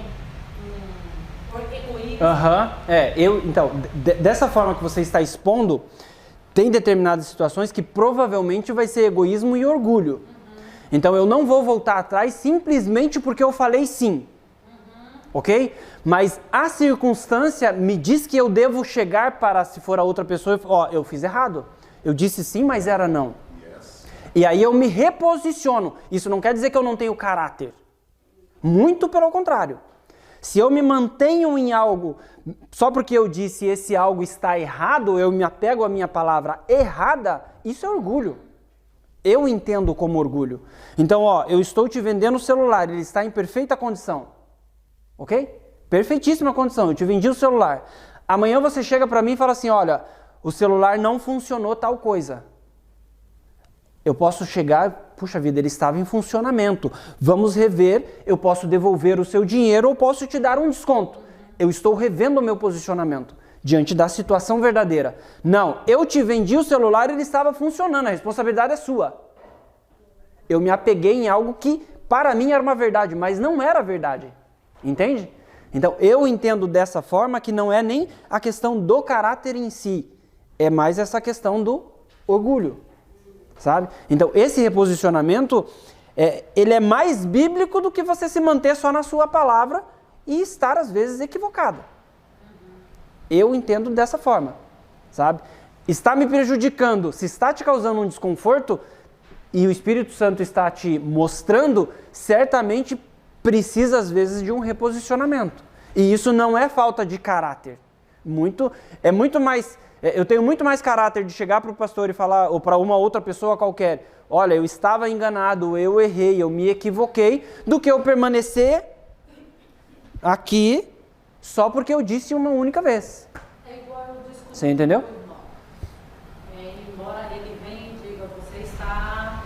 Então, dessa forma que você está expondo, tem determinadas situações que provavelmente vai ser egoísmo e orgulho. Então eu não vou voltar atrás simplesmente porque eu falei sim. Ok? Mas a circunstância me diz que eu devo chegar para, se for a outra pessoa, eu fiz errado. Eu disse sim, mas era não. E aí eu me reposiciono. Isso não quer dizer que eu não tenho caráter. Muito pelo contrário. Se eu me mantenho em algo, só porque eu disse esse algo está errado, eu me apego à minha palavra errada, isso é orgulho. Eu entendo como orgulho. Então, eu estou te vendendo o celular, ele está em perfeita condição. Ok? Perfeitíssima condição, eu te vendi o celular. Amanhã você chega para mim e fala assim, olha, o celular não funcionou tal coisa. Eu posso chegar, puxa vida, ele estava em funcionamento. Vamos rever, eu posso devolver o seu dinheiro ou posso te dar um desconto. Eu estou revendo o meu posicionamento diante da situação verdadeira. Não, eu te vendi o celular e ele estava funcionando, a responsabilidade é sua. Eu me apeguei em algo que para mim era uma verdade, mas não era verdade. Entende? Então eu entendo dessa forma que não é nem a questão do caráter em si, é mais essa questão do orgulho. Sabe? Então esse reposicionamento, ele é mais bíblico do que você se manter só na sua palavra e estar às vezes equivocado. Eu entendo dessa forma, sabe? Está me prejudicando, se está te causando um desconforto e o Espírito Santo está te mostrando, certamente precisa às vezes de um reposicionamento. E isso não é falta de caráter. É muito mais... Eu tenho muito mais caráter de chegar para o pastor e falar, ou para uma outra pessoa qualquer, olha, eu estava enganado, eu errei, eu me equivoquei, do que eu permanecer aqui só porque eu disse uma única vez. É igual eu discuti. Você entendeu? Embora ele venha e diga, você está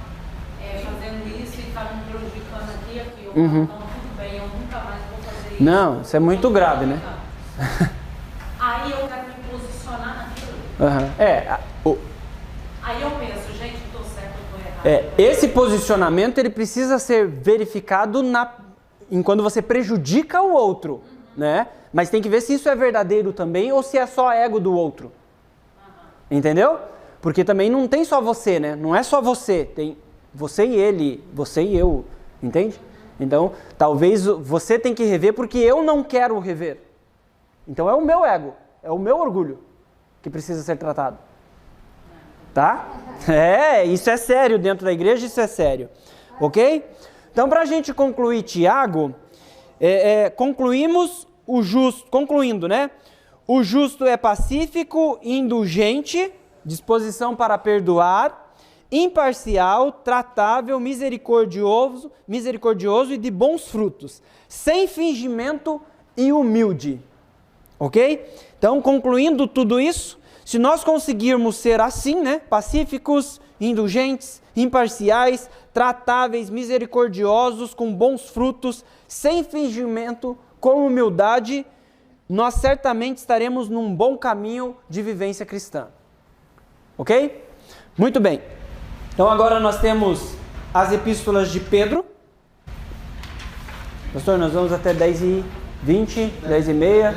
fazendo isso e está me prejudicando aqui, eu não, tudo bem, eu nunca mais vou fazer isso. Não, isso é muito grave, né? Aí eu quero me posicionar Aí eu penso, gente, eu estou certo, eu estou errado. Esse posicionamento ele precisa ser verificado quando você prejudica o outro, né? Mas tem que ver se isso é verdadeiro também ou se é só ego do outro. Entendeu? Porque também não tem só você, né? Não é só você, tem você e ele, você e eu, entende? Então, talvez você tem que rever porque eu não quero rever. Então é o meu ego, é o meu orgulho que precisa ser tratado. Tá? Isso é sério dentro da igreja, isso é sério. Ok? Então, para a gente concluir Tiago, concluindo, né? O justo é pacífico, indulgente, disposição para perdoar, imparcial, tratável, misericordioso e de bons frutos, sem fingimento e humilde. Ok? Então, concluindo tudo isso, se nós conseguirmos ser assim, né? Pacíficos, indulgentes, imparciais, tratáveis, misericordiosos, com bons frutos, sem fingimento, com humildade, nós certamente estaremos num bom caminho de vivência cristã. Ok? Muito bem. Então agora nós temos as epístolas de Pedro. Pastor, nós vamos até 10h20, 10h30,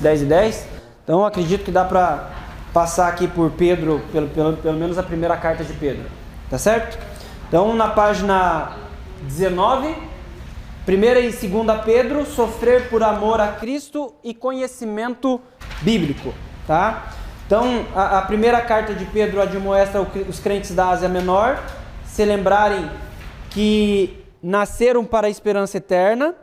10h10. Então acredito que dá para passar aqui por Pedro, pelo menos a primeira carta de Pedro. Tá certo? Então na página 19, 1ª e 2ª Pedro, sofrer por amor a Cristo e conhecimento bíblico. Tá? Então a primeira carta de Pedro admoesta os crentes da Ásia Menor se lembrarem que nasceram para a esperança eterna,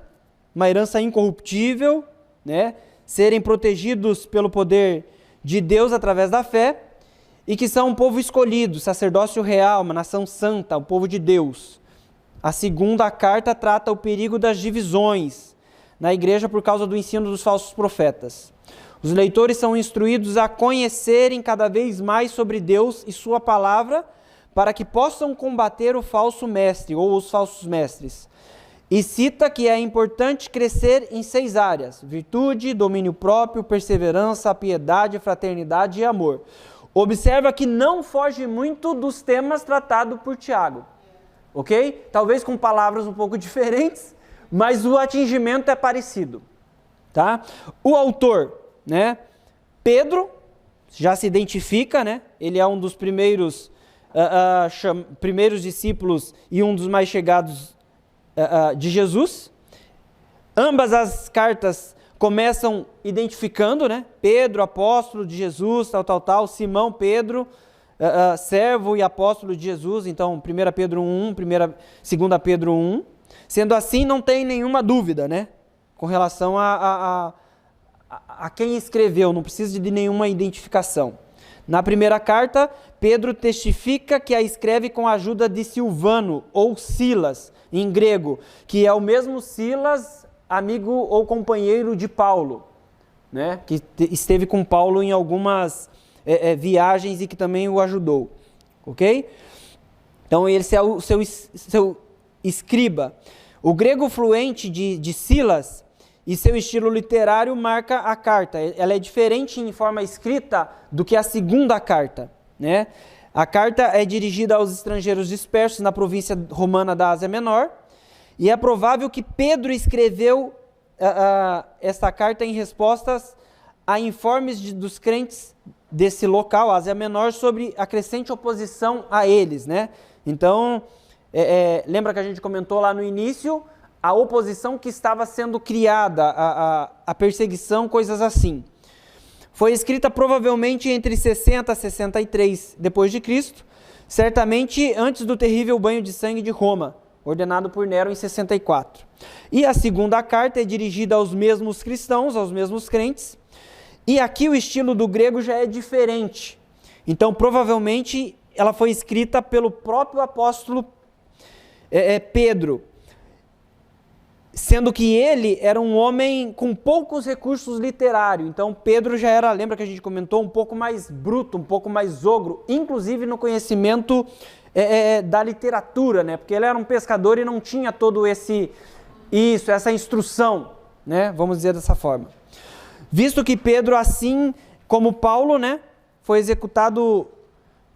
uma herança incorruptível, né? Serem protegidos pelo poder de Deus através da fé, e que são um povo escolhido, sacerdócio real, uma nação santa, o povo de Deus. A segunda carta trata o perigo das divisões na igreja por causa do ensino dos falsos profetas. Os leitores são instruídos a conhecerem cada vez mais sobre Deus e sua palavra, para que possam combater o falso mestre ou os falsos mestres. E cita que é importante crescer em 6 áreas: virtude, domínio próprio, perseverança, piedade, fraternidade e amor. Observa que não foge muito dos temas tratados por Tiago, ok? Talvez com palavras um pouco diferentes, mas o atingimento é parecido, tá? O autor, né? Pedro, já se identifica, né? Ele é um dos primeiros discípulos e um dos mais chegados de Jesus. Ambas as cartas começam identificando, né? Pedro, apóstolo de Jesus, tal. Simão, Pedro, servo e apóstolo de Jesus. Então, 1 Pedro 1, 2 Pedro 1. Sendo assim, não tem nenhuma dúvida, né? Com relação a quem escreveu, não precisa de nenhuma identificação. Na primeira carta, Pedro testifica que a escreve com a ajuda de Silvano, ou Silas, em grego, que é o mesmo Silas, amigo ou companheiro de Paulo, né? Que esteve com Paulo em algumas viagens e que também o ajudou, ok? Então esse é o seu escriba. O grego fluente de Silas e seu estilo literário marca a carta. Ela é diferente em forma escrita do que a segunda carta, né? A carta é dirigida aos estrangeiros dispersos na província romana da Ásia Menor, e é provável que Pedro escreveu esta carta em respostas a informes dos crentes desse local, Ásia Menor, sobre a crescente oposição a eles, né? Então, lembra que a gente comentou lá no início a oposição que estava sendo criada, a perseguição, coisas assim. Foi escrita provavelmente entre 60 a 63 depois de Cristo, certamente antes do terrível banho de sangue de Roma, ordenado por Nero em 64. E a segunda carta é dirigida aos mesmos cristãos, aos mesmos crentes, e aqui o estilo do grego já é diferente. Então, provavelmente, ela foi escrita pelo próprio apóstolo Pedro, sendo que ele era um homem com poucos recursos literários. Então Pedro já era, lembra que a gente comentou, um pouco mais bruto, um pouco mais ogro, inclusive no conhecimento da literatura, né? Porque ele era um pescador e não tinha todo essa instrução, né? Vamos dizer dessa forma. Visto que Pedro, assim como Paulo, né, foi executado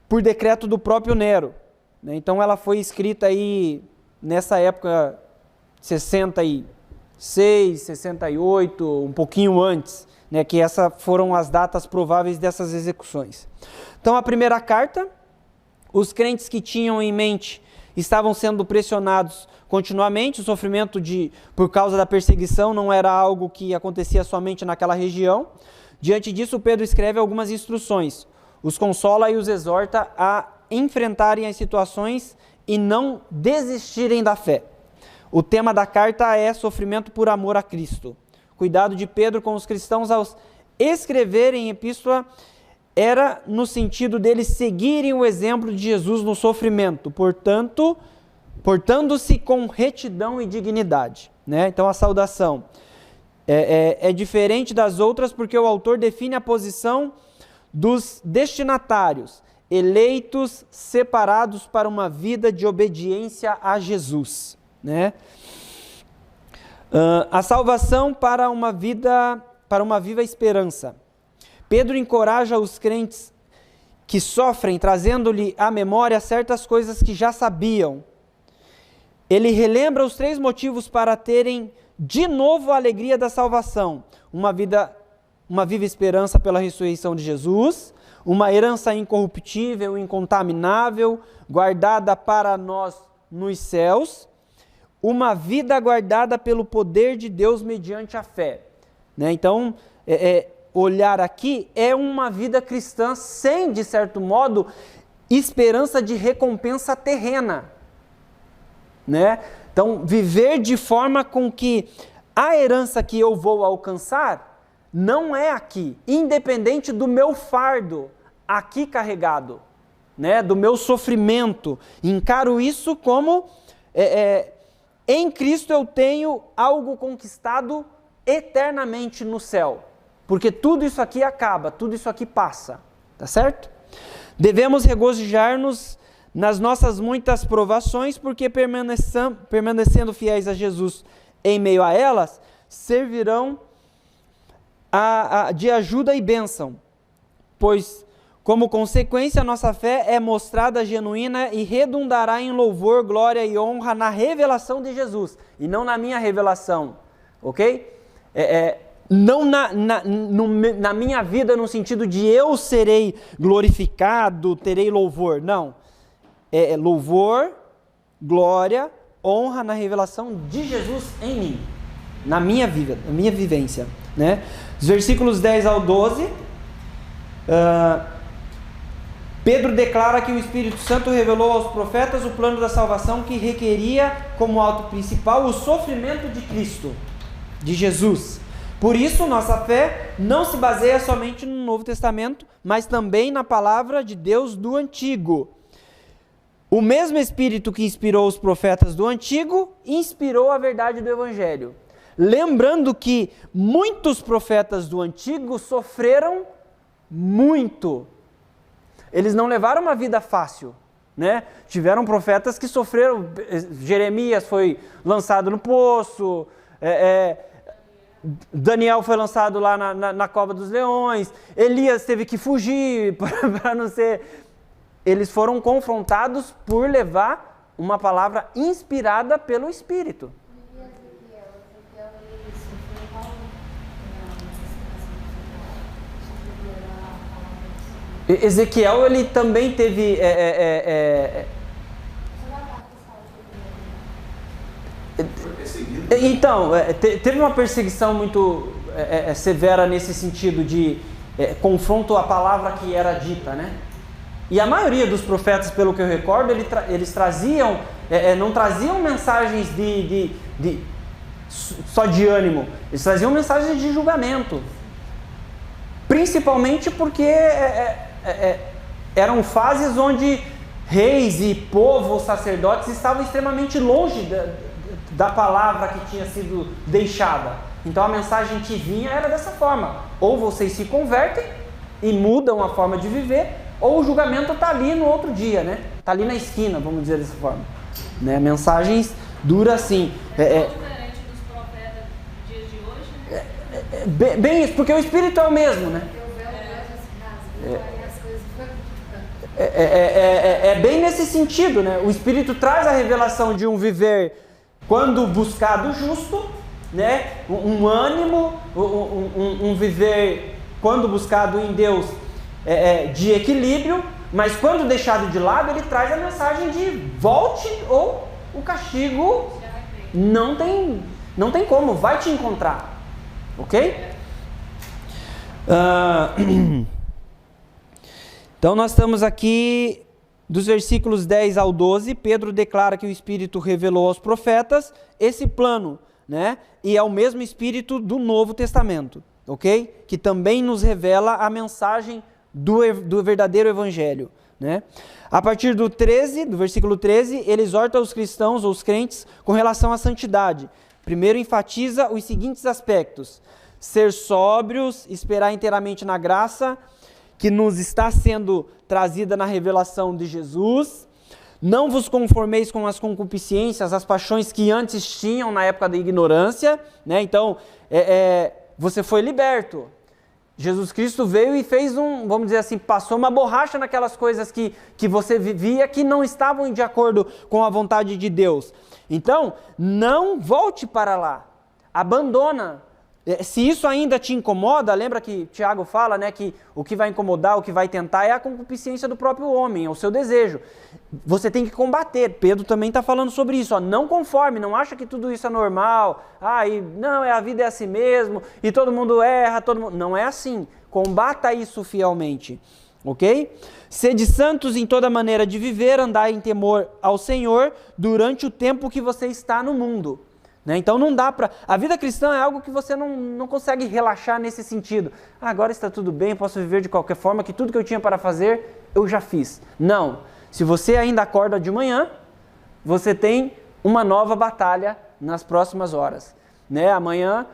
por decreto do próprio Nero, né? Então ela foi escrita aí nessa época 66, 68, um pouquinho antes, né? Que essas foram as datas prováveis dessas execuções. Então a primeira carta, os crentes que tinham em mente estavam sendo pressionados continuamente, o sofrimento por causa da perseguição não era algo que acontecia somente naquela região. Diante disso, Pedro escreve algumas instruções, os consola e os exorta a enfrentarem as situações e não desistirem da fé. O tema da carta é sofrimento por amor a Cristo. Cuidado de Pedro com os cristãos ao escreverem epístola era no sentido deles seguirem o exemplo de Jesus no sofrimento, portando-se com retidão e dignidade, né? Então a saudação é diferente das outras porque o autor define a posição dos destinatários, eleitos, separados para uma vida de obediência a Jesus, né? A salvação para uma viva esperança. Pedro encoraja os crentes que sofrem, trazendo-lhe à memória certas coisas que já sabiam. Ele relembra os 3 motivos para terem de novo a alegria da salvação: uma viva esperança pela ressurreição de Jesus, uma herança incorruptível, incontaminável, guardada para nós nos céus, uma vida guardada pelo poder de Deus mediante a fé, né? Então, olhar aqui é uma vida cristã sem, de certo modo, esperança de recompensa terrena, né? Então, viver de forma com que a herança que eu vou alcançar não é aqui, independente do meu fardo aqui carregado, né? Do meu sofrimento. Encaro isso como em Cristo eu tenho algo conquistado eternamente no céu. Porque tudo isso aqui acaba, tudo isso aqui passa, tá certo? Devemos regozijar-nos nas nossas muitas provações, porque permanecendo fiéis a Jesus em meio a elas, servirão de ajuda e bênção, pois, como consequência, a nossa fé é mostrada genuína e redundará em louvor, glória e honra na revelação de Jesus, e não na minha revelação, ok? Não na minha vida, no sentido de eu serei glorificado, terei louvor. Não. É louvor, glória, honra na revelação de Jesus em mim. Na minha vida, na minha vivência, né? Os versículos 10 ao 12. Pedro declara que o Espírito Santo revelou aos profetas o plano da salvação que requeria como alto principal o sofrimento de Cristo, de Jesus. Por isso, nossa fé não se baseia somente no Novo Testamento, mas também na palavra de Deus do Antigo. O mesmo Espírito que inspirou os profetas do Antigo, inspirou a verdade do Evangelho. Lembrando que muitos profetas do Antigo sofreram muito. Eles não levaram uma vida fácil, né? Tiveram profetas que sofreram. Jeremias foi lançado no poço, Daniel foi lançado lá na cova dos leões, Elias teve que fugir para não ser... Eles foram confrontados por levar uma palavra inspirada pelo Espírito. Ezequiel, ele também teve... Então, teve uma perseguição muito severa nesse sentido de confronto à palavra que era dita, né? E a maioria dos profetas, pelo que eu recordo, eles traziam, não traziam mensagens só de ânimo, eles traziam mensagens de julgamento. Principalmente porque eram fases onde reis e povo, sacerdotes, estavam extremamente longe da palavra que tinha sido deixada. Então a mensagem que vinha era dessa forma: ou vocês se convertem e mudam a forma de viver, ou o julgamento está ali no outro dia, né? Está ali na esquina, vamos dizer dessa forma, né? Mensagens duras assim. Diferente dos profetas dos dias de hoje, né? Bem isso, porque o Espírito é o mesmo, né? É bem nesse sentido, né? O Espírito traz a revelação de um viver quando buscado justo, né? Um ânimo, um viver quando buscado em Deus de equilíbrio, mas quando deixado de lado, ele traz a mensagem de volte ou o castigo não tem como, vai te encontrar, ok? Então nós estamos aqui dos versículos 10 ao 12, Pedro declara que o Espírito revelou aos profetas esse plano, né? E é o mesmo Espírito do Novo Testamento, ok? Que também nos revela a mensagem do verdadeiro Evangelho, né? A partir do versículo 13, ele exorta os cristãos ou os crentes com relação à santidade. Primeiro enfatiza os seguintes aspectos: ser sóbrios, esperar inteiramente na graça que nos está sendo trazida na revelação de Jesus. Não vos conformeis com as concupiscências, as paixões que antes tinham na época da ignorância, né? Então, você foi liberto. Jesus Cristo veio e fez vamos dizer assim, passou uma borracha naquelas coisas que você vivia que não estavam de acordo com a vontade de Deus. Então, não volte para lá. Abandona. Se isso ainda te incomoda, lembra que Tiago fala, né, que o que vai incomodar, o que vai tentar é a concupiscência do próprio homem, é o seu desejo. Você tem que combater. Pedro também está falando sobre isso. Não conforme, não acha que tudo isso é normal. Não, a vida é assim mesmo, e todo mundo erra, não é assim. Combata isso fielmente, ok? Sede santos em toda maneira de viver, andai em temor ao Senhor durante o tempo que você está no mundo. Então não dá para... A vida cristã é algo que você não consegue relaxar nesse sentido. Agora está tudo bem, posso viver de qualquer forma, que tudo que eu tinha para fazer, eu já fiz. Não. Se você ainda acorda de manhã, você tem uma nova batalha nas próximas horas. Amanhã,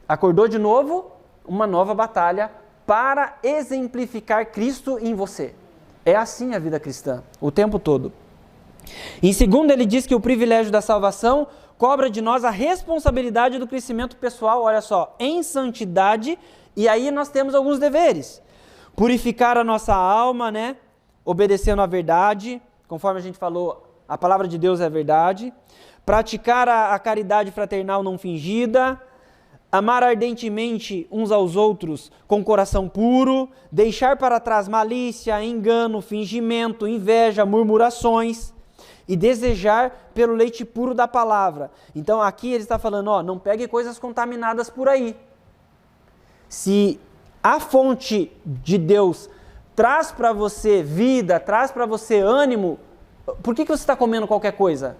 acordou de novo, uma nova batalha para exemplificar Cristo em você. É assim a vida cristã, o tempo todo. Em segundo, ele diz que o privilégio da salvação cobra de nós a responsabilidade do crescimento pessoal, olha só, em santidade, e aí nós temos alguns deveres. Purificar a nossa alma, né? Obedecendo à verdade, conforme a gente falou, a palavra de Deus é a verdade. Praticar a caridade fraternal não fingida, amar ardentemente uns aos outros com coração puro, deixar para trás malícia, engano, fingimento, inveja, murmurações, e desejar pelo leite puro da palavra. Então aqui ele está falando, não pegue coisas contaminadas por aí. Se a fonte de Deus traz para você vida, traz para você ânimo, por que você está comendo qualquer coisa?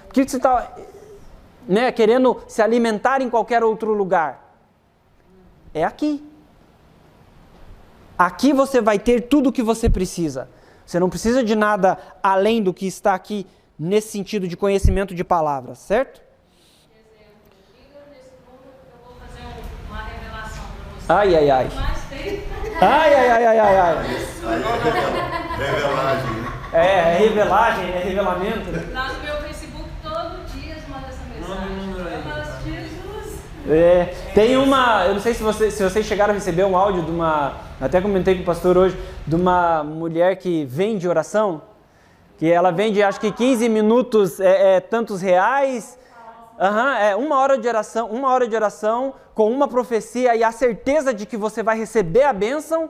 Por que você está querendo se alimentar em qualquer outro lugar? É aqui. Aqui você vai ter tudo o que você precisa. Você não precisa de nada além do que está aqui nesse sentido de conhecimento de palavras, certo? Nesse mundo eu vou fazer uma revelação para você. Ai. Mas tem... Ai. Revelagem, né? É revelagem, é revelamento. Lá no meu Facebook todo dia manda essa mensagem. Eu falo, Jesus. Tem uma, eu não sei se vocês chegaram a receber um áudio de uma, até comentei com o pastor hoje, de uma mulher que vende oração, que ela vende acho que 15 minutos, tantos reais, uma hora de oração com uma profecia e a certeza de que você vai receber a bênção,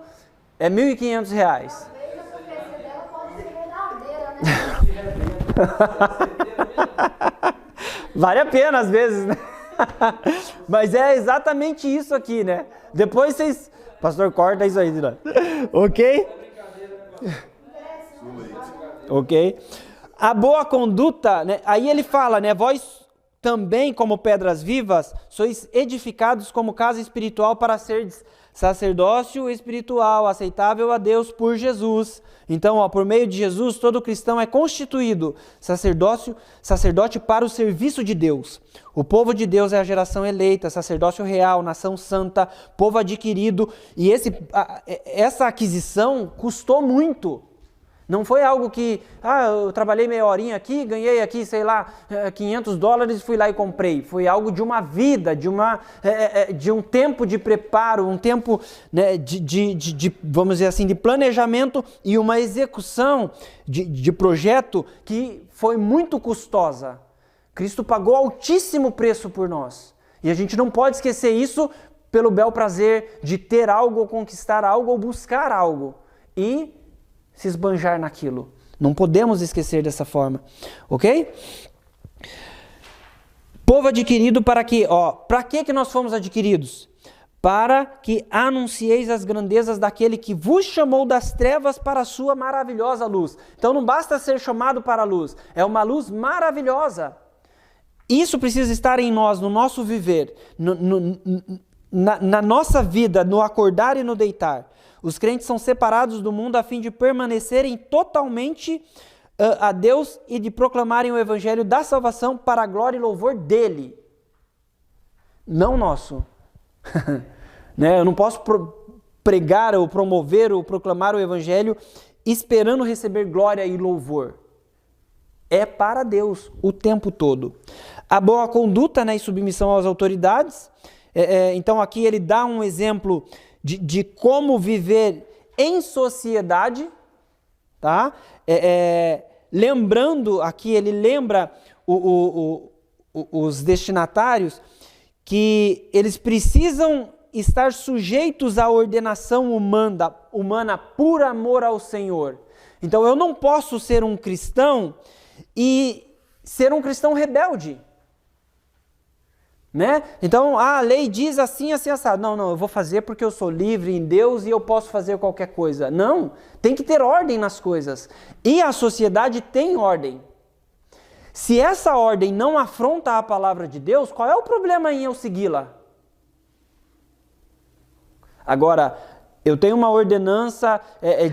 é R$1.500. Talvez a profecia dela pode ser verdadeira, né? Vale a pena às vezes, né? Mas é exatamente isso aqui, né? Depois vocês... Pastor, corta isso aí, né? Ok? Ok? A boa conduta, né? Aí ele fala, né? Vós também, como pedras vivas, sois edificados como casa espiritual para seres sacerdócio espiritual, aceitável a Deus por Jesus. Então, por meio de Jesus, todo cristão é constituído sacerdote para o serviço de Deus. O povo de Deus é a geração eleita, sacerdócio real, nação santa, povo adquirido. E essa aquisição custou muito. Não foi algo que, eu trabalhei meia horinha aqui, ganhei aqui, sei lá, $500 e fui lá e comprei. Foi algo de uma vida, de um tempo de preparo, um tempo, né, vamos dizer assim, de planejamento e uma execução de projeto que foi muito custosa. Cristo pagou altíssimo preço por nós. E a gente não pode esquecer isso pelo bel prazer de ter algo, ou conquistar algo, ou buscar algo. E se esbanjar naquilo. Não podemos esquecer dessa forma. Ok? Povo adquirido para que, para que nós fomos adquiridos? Para que anuncieis as grandezas daquele que vos chamou das trevas para a sua maravilhosa luz. Então não basta ser chamado para a luz, é uma luz maravilhosa. Isso precisa estar em nós, no nosso viver, na nossa vida, no acordar e no deitar. Os crentes são separados do mundo a fim de permanecerem totalmente a Deus e de proclamarem o evangelho da salvação para a glória e louvor dele. Não nosso. Né? Eu não posso pregar ou promover ou proclamar o evangelho esperando receber glória e louvor. É para Deus o tempo todo. A boa conduta, né, e submissão às autoridades. Então aqui ele dá um exemplo de como viver em sociedade, tá? Lembrando, aqui ele lembra os destinatários que eles precisam estar sujeitos à ordenação humana por amor ao Senhor. Então eu não posso ser um cristão e ser um cristão rebelde. Né? Então, a lei diz assim, assim, assado. Não, eu vou fazer porque eu sou livre em Deus e eu posso fazer qualquer coisa. Não, tem que ter ordem nas coisas. E a sociedade tem ordem. Se essa ordem não afronta a palavra de Deus, qual é o problema em eu segui-la? Agora, eu tenho uma ordenança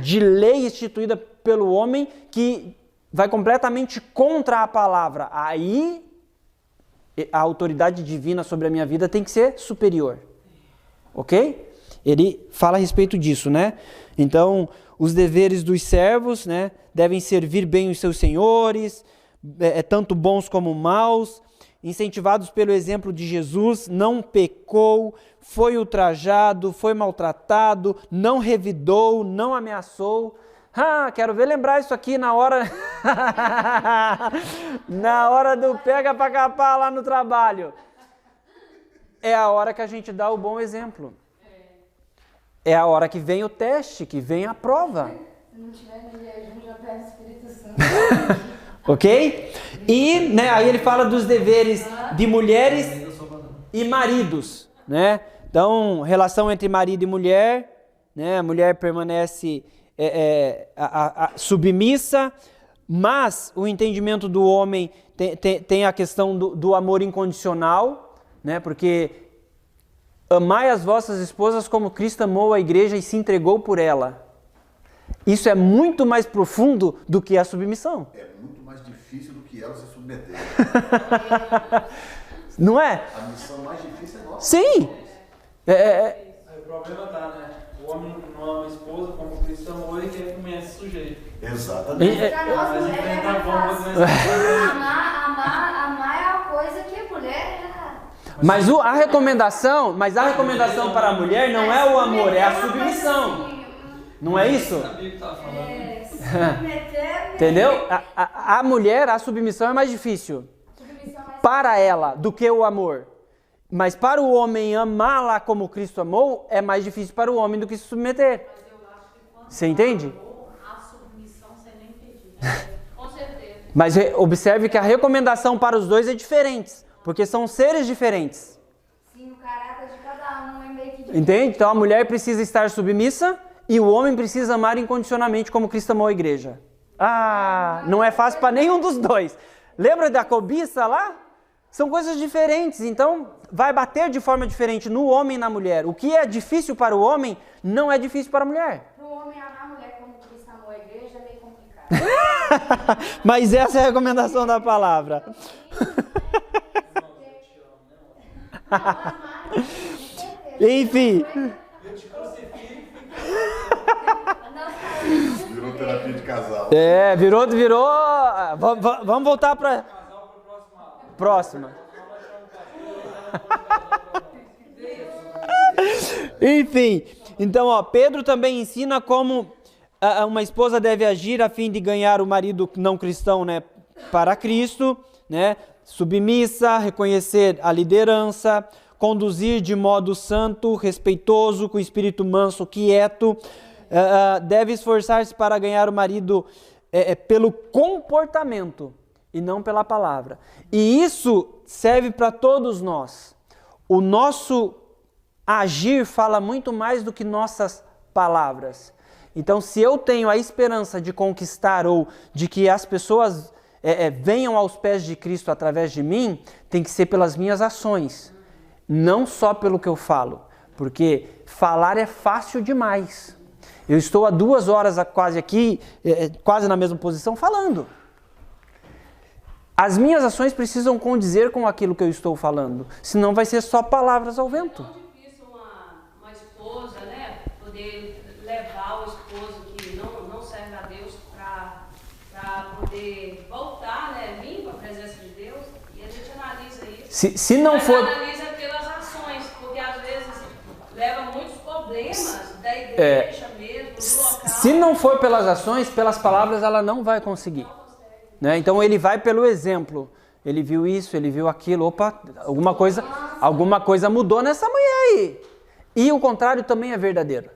de lei instituída pelo homem que vai completamente contra a palavra. Aí a autoridade divina sobre a minha vida tem que ser superior. Ok? Ele fala a respeito disso, né? Então, os deveres dos servos, né, devem servir bem os seus senhores, tanto bons como maus, incentivados pelo exemplo de Jesus, não pecou, foi ultrajado, foi maltratado, não revidou, não ameaçou. Quero ver lembrar isso aqui na hora na hora do pega pra capar lá no trabalho. É a hora que a gente dá o bom exemplo. É a hora que vem o teste, que vem a prova. Se não tiver no jejum, já pede o Espírito Santo. Ok? E, né, aí ele fala dos deveres de mulheres e maridos, né? Então, relação entre marido e mulher, né? A mulher permanece submissa, mas o entendimento do homem tem a questão do amor incondicional, né? Porque amai as vossas esposas como Cristo amou a igreja e se entregou por ela. Isso é muito mais profundo do que a submissão. É muito mais difícil do que ela se submeter. Não é? A missão mais difícil é nossa. Sim! Aí o problema tá, né? O homem não ama a esposa como Cristo amou e quer comer esse sujeito. Exatamente. Pra nós Mas mulheres é enfrentar mais vamos, fácil. Amar é uma coisa que a mulher Mas a recomendação para a mulher não é o amor, é a submissão. Não é isso? Eu sabia que estava falando. submeter. Entendeu? A mulher, a submissão é mais difícil para ela do que o amor. Mas para o homem amá-la como Cristo amou, é mais difícil para o homem do que se submeter. Mas eu acho que quando Você entende? a submissão você nem pediu, né? Com certeza. Mas observe que a recomendação para os dois é diferente, porque são seres diferentes. Sim, o caráter de cada um é meio que diferente. Entende? Então a mulher precisa estar submissa e o homem precisa amar incondicionalmente como Cristo amou a igreja. Não é fácil para nenhum dos dois. Lembra da cobiça lá? São coisas diferentes, então vai bater de forma diferente no homem e na mulher. O que é difícil para o homem não é difícil para a mulher. Para o homem amar a mulher como Cristo amou a igreja é meio complicado. Mas essa é a recomendação da palavra. Não, Enfim. Virou Virou terapia de casal. Virou. Vamos voltar para próxima. Enfim, então, Pedro também ensina como uma esposa deve agir a fim de ganhar o marido não cristão, né, para Cristo, né, submissa, reconhecer a liderança, conduzir de modo santo, respeitoso, com espírito manso, quieto, deve esforçar-se para ganhar o marido pelo comportamento e não pela palavra. E isso serve para todos nós. O nosso agir fala muito mais do que nossas palavras. Então, se eu tenho a esperança de conquistar ou de que as pessoas venham aos pés de Cristo através de mim, tem que ser pelas minhas ações, não só pelo que eu falo, porque falar é fácil demais. Eu estou há 2 horas quase aqui, quase na mesma posição, falando. As minhas ações precisam condizer com aquilo que eu estou falando, senão vai ser só palavras ao vento. É tão difícil uma esposa, né, poder levar o esposo que não serve a Deus para poder voltar, né, vir para a presença de Deus, e a gente analisa isso. Se não for... analisa pelas ações, porque às vezes leva muitos problemas da igreja mesmo, do local. Se não for pelas ações, pelas palavras ela não vai conseguir. Né? Então ele vai pelo exemplo. Ele viu isso, ele viu aquilo. Opa, alguma coisa mudou nessa mulher aí. E o contrário também é verdadeiro.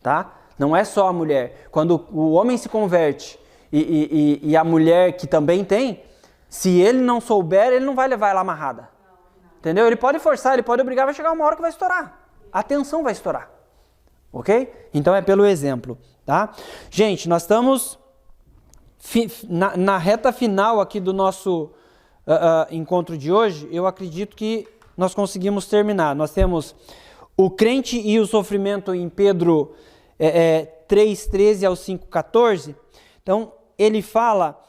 Tá? Não é só a mulher. Quando o homem se converte e a mulher que também tem, se ele não souber, ele não vai levar ela amarrada. Entendeu? Ele pode forçar, ele pode obrigar, vai chegar uma hora que vai estourar. A tensão vai estourar. Ok? Então é pelo exemplo. Tá? Gente, nós estamos na reta final aqui do nosso encontro de hoje. Eu acredito que nós conseguimos terminar. Nós temos o crente e o sofrimento em Pedro 3:13 ao 5:14. Então, ele fala...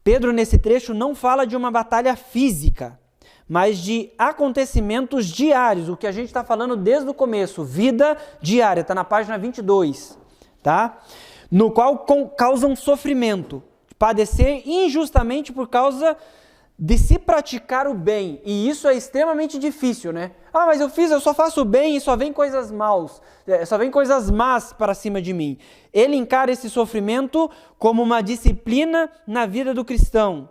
Pedro, nesse trecho, não fala de uma batalha física, mas de acontecimentos diários, o que a gente está falando desde o começo, vida diária, está na página 22, tá? No qual causam sofrimento, padecer injustamente por causa de se praticar o bem, e isso é extremamente difícil, né? Ah, mas eu só faço o bem e só vem coisas más para cima de mim. Ele encara esse sofrimento como uma disciplina na vida do cristão.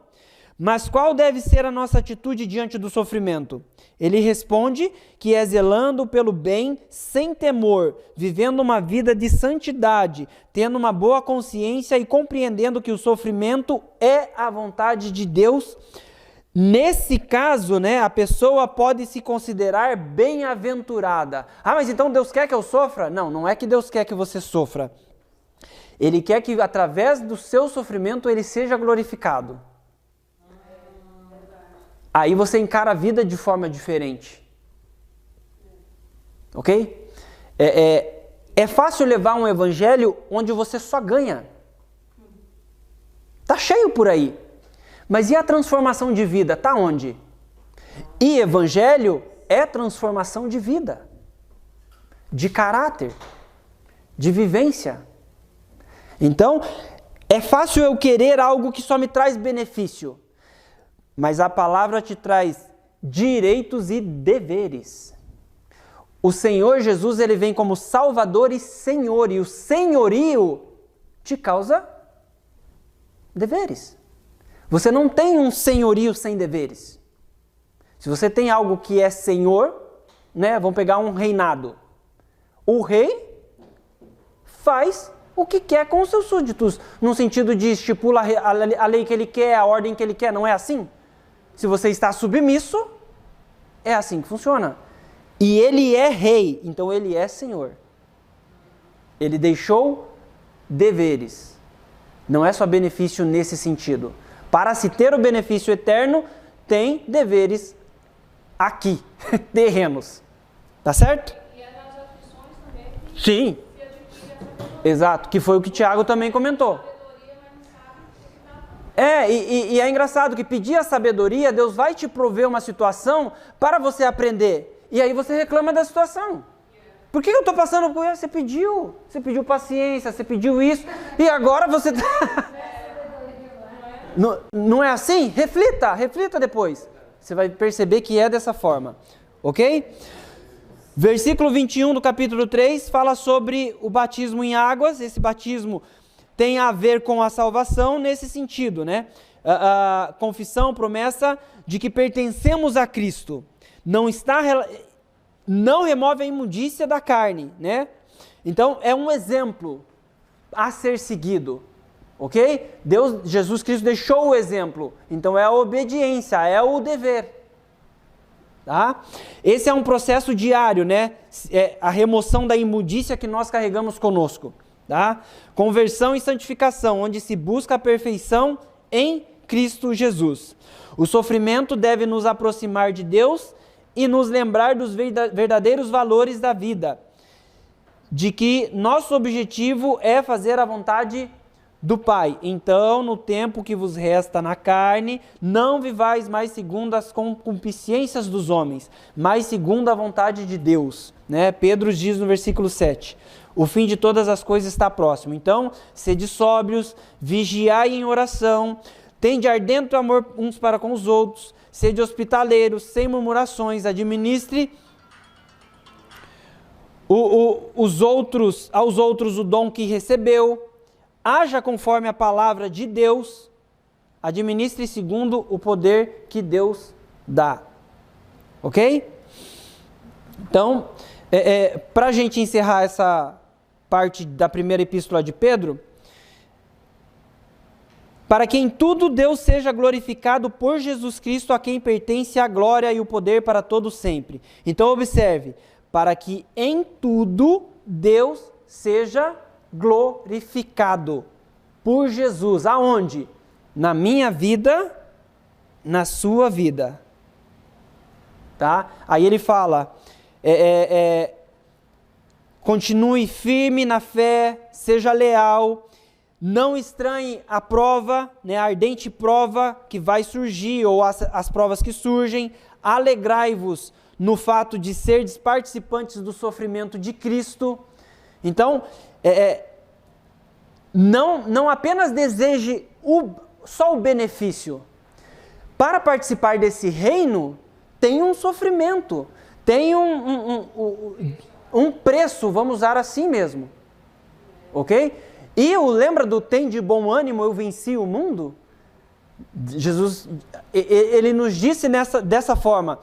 Mas qual deve ser a nossa atitude diante do sofrimento? Ele responde que é zelando pelo bem sem temor, vivendo uma vida de santidade, tendo uma boa consciência e compreendendo que o sofrimento é a vontade de Deus. Nesse caso, né, a pessoa pode se considerar bem-aventurada. Ah, mas então Deus quer que eu sofra? Não, não é que Deus quer que você sofra. Ele quer que através do seu sofrimento ele seja glorificado. Aí você encara a vida de forma diferente. Ok? É fácil levar um evangelho onde você só ganha. Tá cheio por aí. Mas e a transformação de vida? Tá onde? E evangelho é transformação de vida. De caráter. De vivência. Então, é fácil eu querer algo que só me traz benefício. Mas a palavra te traz direitos e deveres. O Senhor Jesus, ele vem como Salvador e Senhor. E o senhorio te causa deveres. Você não tem um senhorio sem deveres. Se você tem algo que é senhor, né, vamos pegar um reinado. O rei faz o que quer com os seus súditos, no sentido de estipula a lei que ele quer, a ordem que ele quer, não é assim? Se você está submisso, é assim que funciona. E ele é rei, então ele é senhor. Ele deixou deveres. Não é só benefício nesse sentido. Para se ter o benefício eterno, tem deveres aqui, terrenos. Tá certo? E é nas aflições também que Sim. se adquire essa sabedoria. Exato, que foi o que Tiago também comentou. E é engraçado que pedir a sabedoria, Deus vai te prover uma situação para você aprender. E aí você reclama da situação. Por que eu estou passando por isso? Você pediu paciência, você pediu isso, e agora você está... Não é assim? Reflita depois. Você vai perceber que é dessa forma, ok? Versículo 21 do capítulo 3 fala sobre o batismo em águas. Esse batismo tem a ver com a salvação nesse sentido, né? A confissão, promessa de que pertencemos a Cristo. Não remove a imundícia da carne, né? Então, é um exemplo a ser seguido, ok? Jesus Cristo deixou o exemplo, então é a obediência, é o dever, tá? Esse é um processo diário, né? É a remoção da imundícia que nós carregamos conosco, tá? Conversão e santificação, onde se busca a perfeição em Cristo Jesus. O sofrimento deve nos aproximar de Deus e nos lembrar dos verdadeiros valores da vida, de que nosso objetivo é fazer a vontade do Pai. Então, no tempo que vos resta na carne, não vivais mais segundo as concupiscências dos homens, mas segundo a vontade de Deus, né? Pedro diz no versículo 7, o fim de todas as coisas está próximo. Então, sede sóbrios, vigiai em oração, tende ardente amor uns para com os outros, sede hospitaleiros, sem murmurações, administre aos outros o dom que recebeu, haja conforme a palavra de Deus, administre segundo o poder que Deus dá. Ok? Então, para a gente encerrar essa parte da primeira epístola de Pedro, para que em tudo Deus seja glorificado por Jesus Cristo, a quem pertence a glória e o poder para todo sempre. Então observe, para que em tudo Deus seja glorificado por Jesus. Aonde? Na minha vida, na sua vida. Tá? Aí ele fala, continue firme na fé, seja leal, não estranhe a prova, né, a ardente prova que vai surgir, ou as provas que surgem. Alegrai-vos no fato de serdes participantes do sofrimento de Cristo. Então, não apenas deseje só o benefício. Para participar desse reino, tem um sofrimento, tem um preço, vamos usar assim mesmo. Ok? E lembra do tem de bom ânimo, eu venci o mundo? Jesus, ele nos disse dessa forma,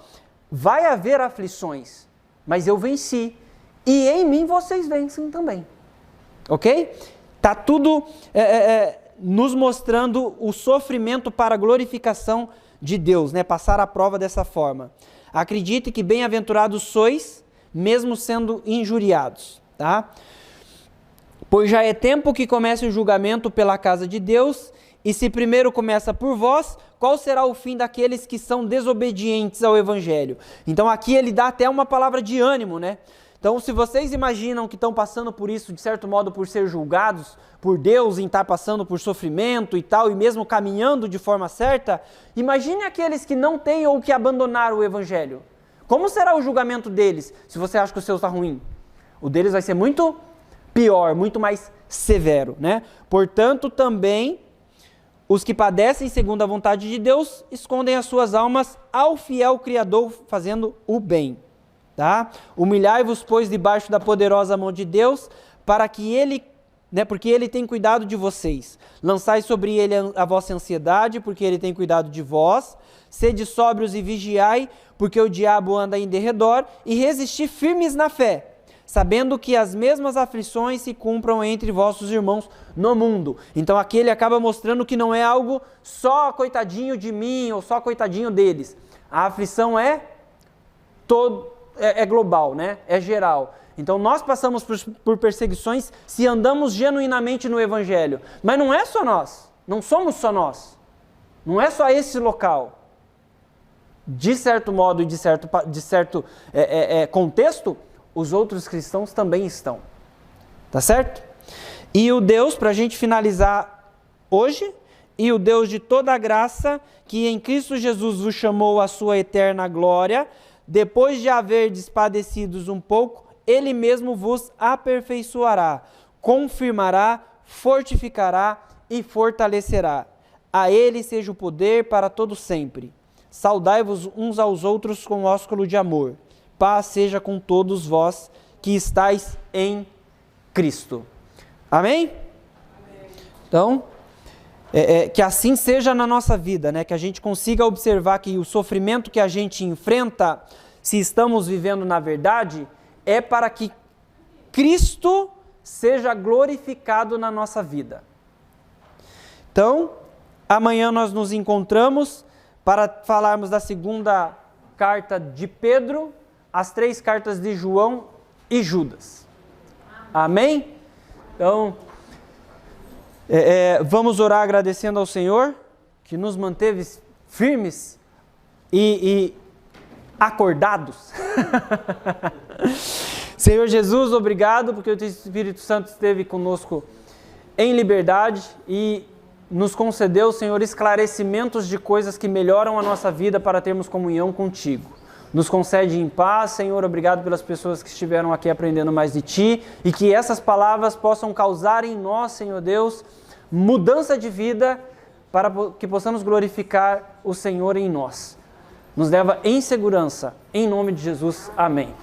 vai haver aflições, mas eu venci, e em mim vocês vencem também. Ok? Está tudo nos mostrando o sofrimento para a glorificação de Deus, né? Passar a prova dessa forma. Acredite que bem-aventurados sois, mesmo sendo injuriados, tá? Pois já é tempo que comece o julgamento pela casa de Deus, e se primeiro começa por vós, qual será o fim daqueles que são desobedientes ao Evangelho? Então aqui ele dá até uma palavra de ânimo, né? Então se vocês imaginam que estão passando por isso, de certo modo, por ser julgados por Deus, em estar passando por sofrimento e tal, e mesmo caminhando de forma certa, imagine aqueles que não têm ou que abandonaram o Evangelho. Como será o julgamento deles, se você acha que o seu está ruim? O deles vai ser muito pior, muito mais severo, né? Portanto, também os que padecem segundo a vontade de Deus escondem as suas almas ao fiel Criador, fazendo o bem, tá? Humilhai-vos, pois, debaixo da poderosa mão de Deus, para que ele, né, porque ele tem cuidado de vocês. Lançai sobre ele a vossa ansiedade, porque ele tem cuidado de vós. Sede sóbrios e vigiai, porque o diabo anda em derredor, e resisti firmes na fé, sabendo que as mesmas aflições se cumpram entre vossos irmãos no mundo. Então aqui ele acaba mostrando que não é algo só coitadinho de mim ou só coitadinho deles. A aflição é global, né? É geral. Então nós passamos por perseguições se andamos genuinamente no Evangelho. Mas não é só nós, não somos só nós. Não é só esse local. De certo modo e de certo contexto, os outros cristãos também estão. Tá certo? E o Deus, para a gente finalizar hoje, e o Deus de toda a graça, que em Cristo Jesus vos chamou à sua eterna glória, depois de haver padecidos um pouco, Ele mesmo vos aperfeiçoará, confirmará, fortificará e fortalecerá. A Ele seja o poder para todo sempre. Saudai-vos uns aos outros com ósculo de amor. Paz seja com todos vós que estáis em Cristo. Amém? Então, que assim seja na nossa vida, né? Que a gente consiga observar que o sofrimento que a gente enfrenta, se estamos vivendo na verdade, é para que Cristo seja glorificado na nossa vida. Então, amanhã nós nos encontramos para falarmos da segunda carta de Pedro, as 3 cartas de João e Judas. Amém? Então, vamos orar agradecendo ao Senhor, que nos manteve firmes e acordados. Senhor Jesus, obrigado porque o Teu Espírito Santo esteve conosco em liberdade e nos concedeu, Senhor, esclarecimentos de coisas que melhoram a nossa vida para termos comunhão contigo. Nos concede em paz, Senhor, obrigado pelas pessoas que estiveram aqui aprendendo mais de Ti e que essas palavras possam causar em nós, Senhor Deus, mudança de vida para que possamos glorificar o Senhor em nós. Nos leva em segurança, em nome de Jesus. Amém.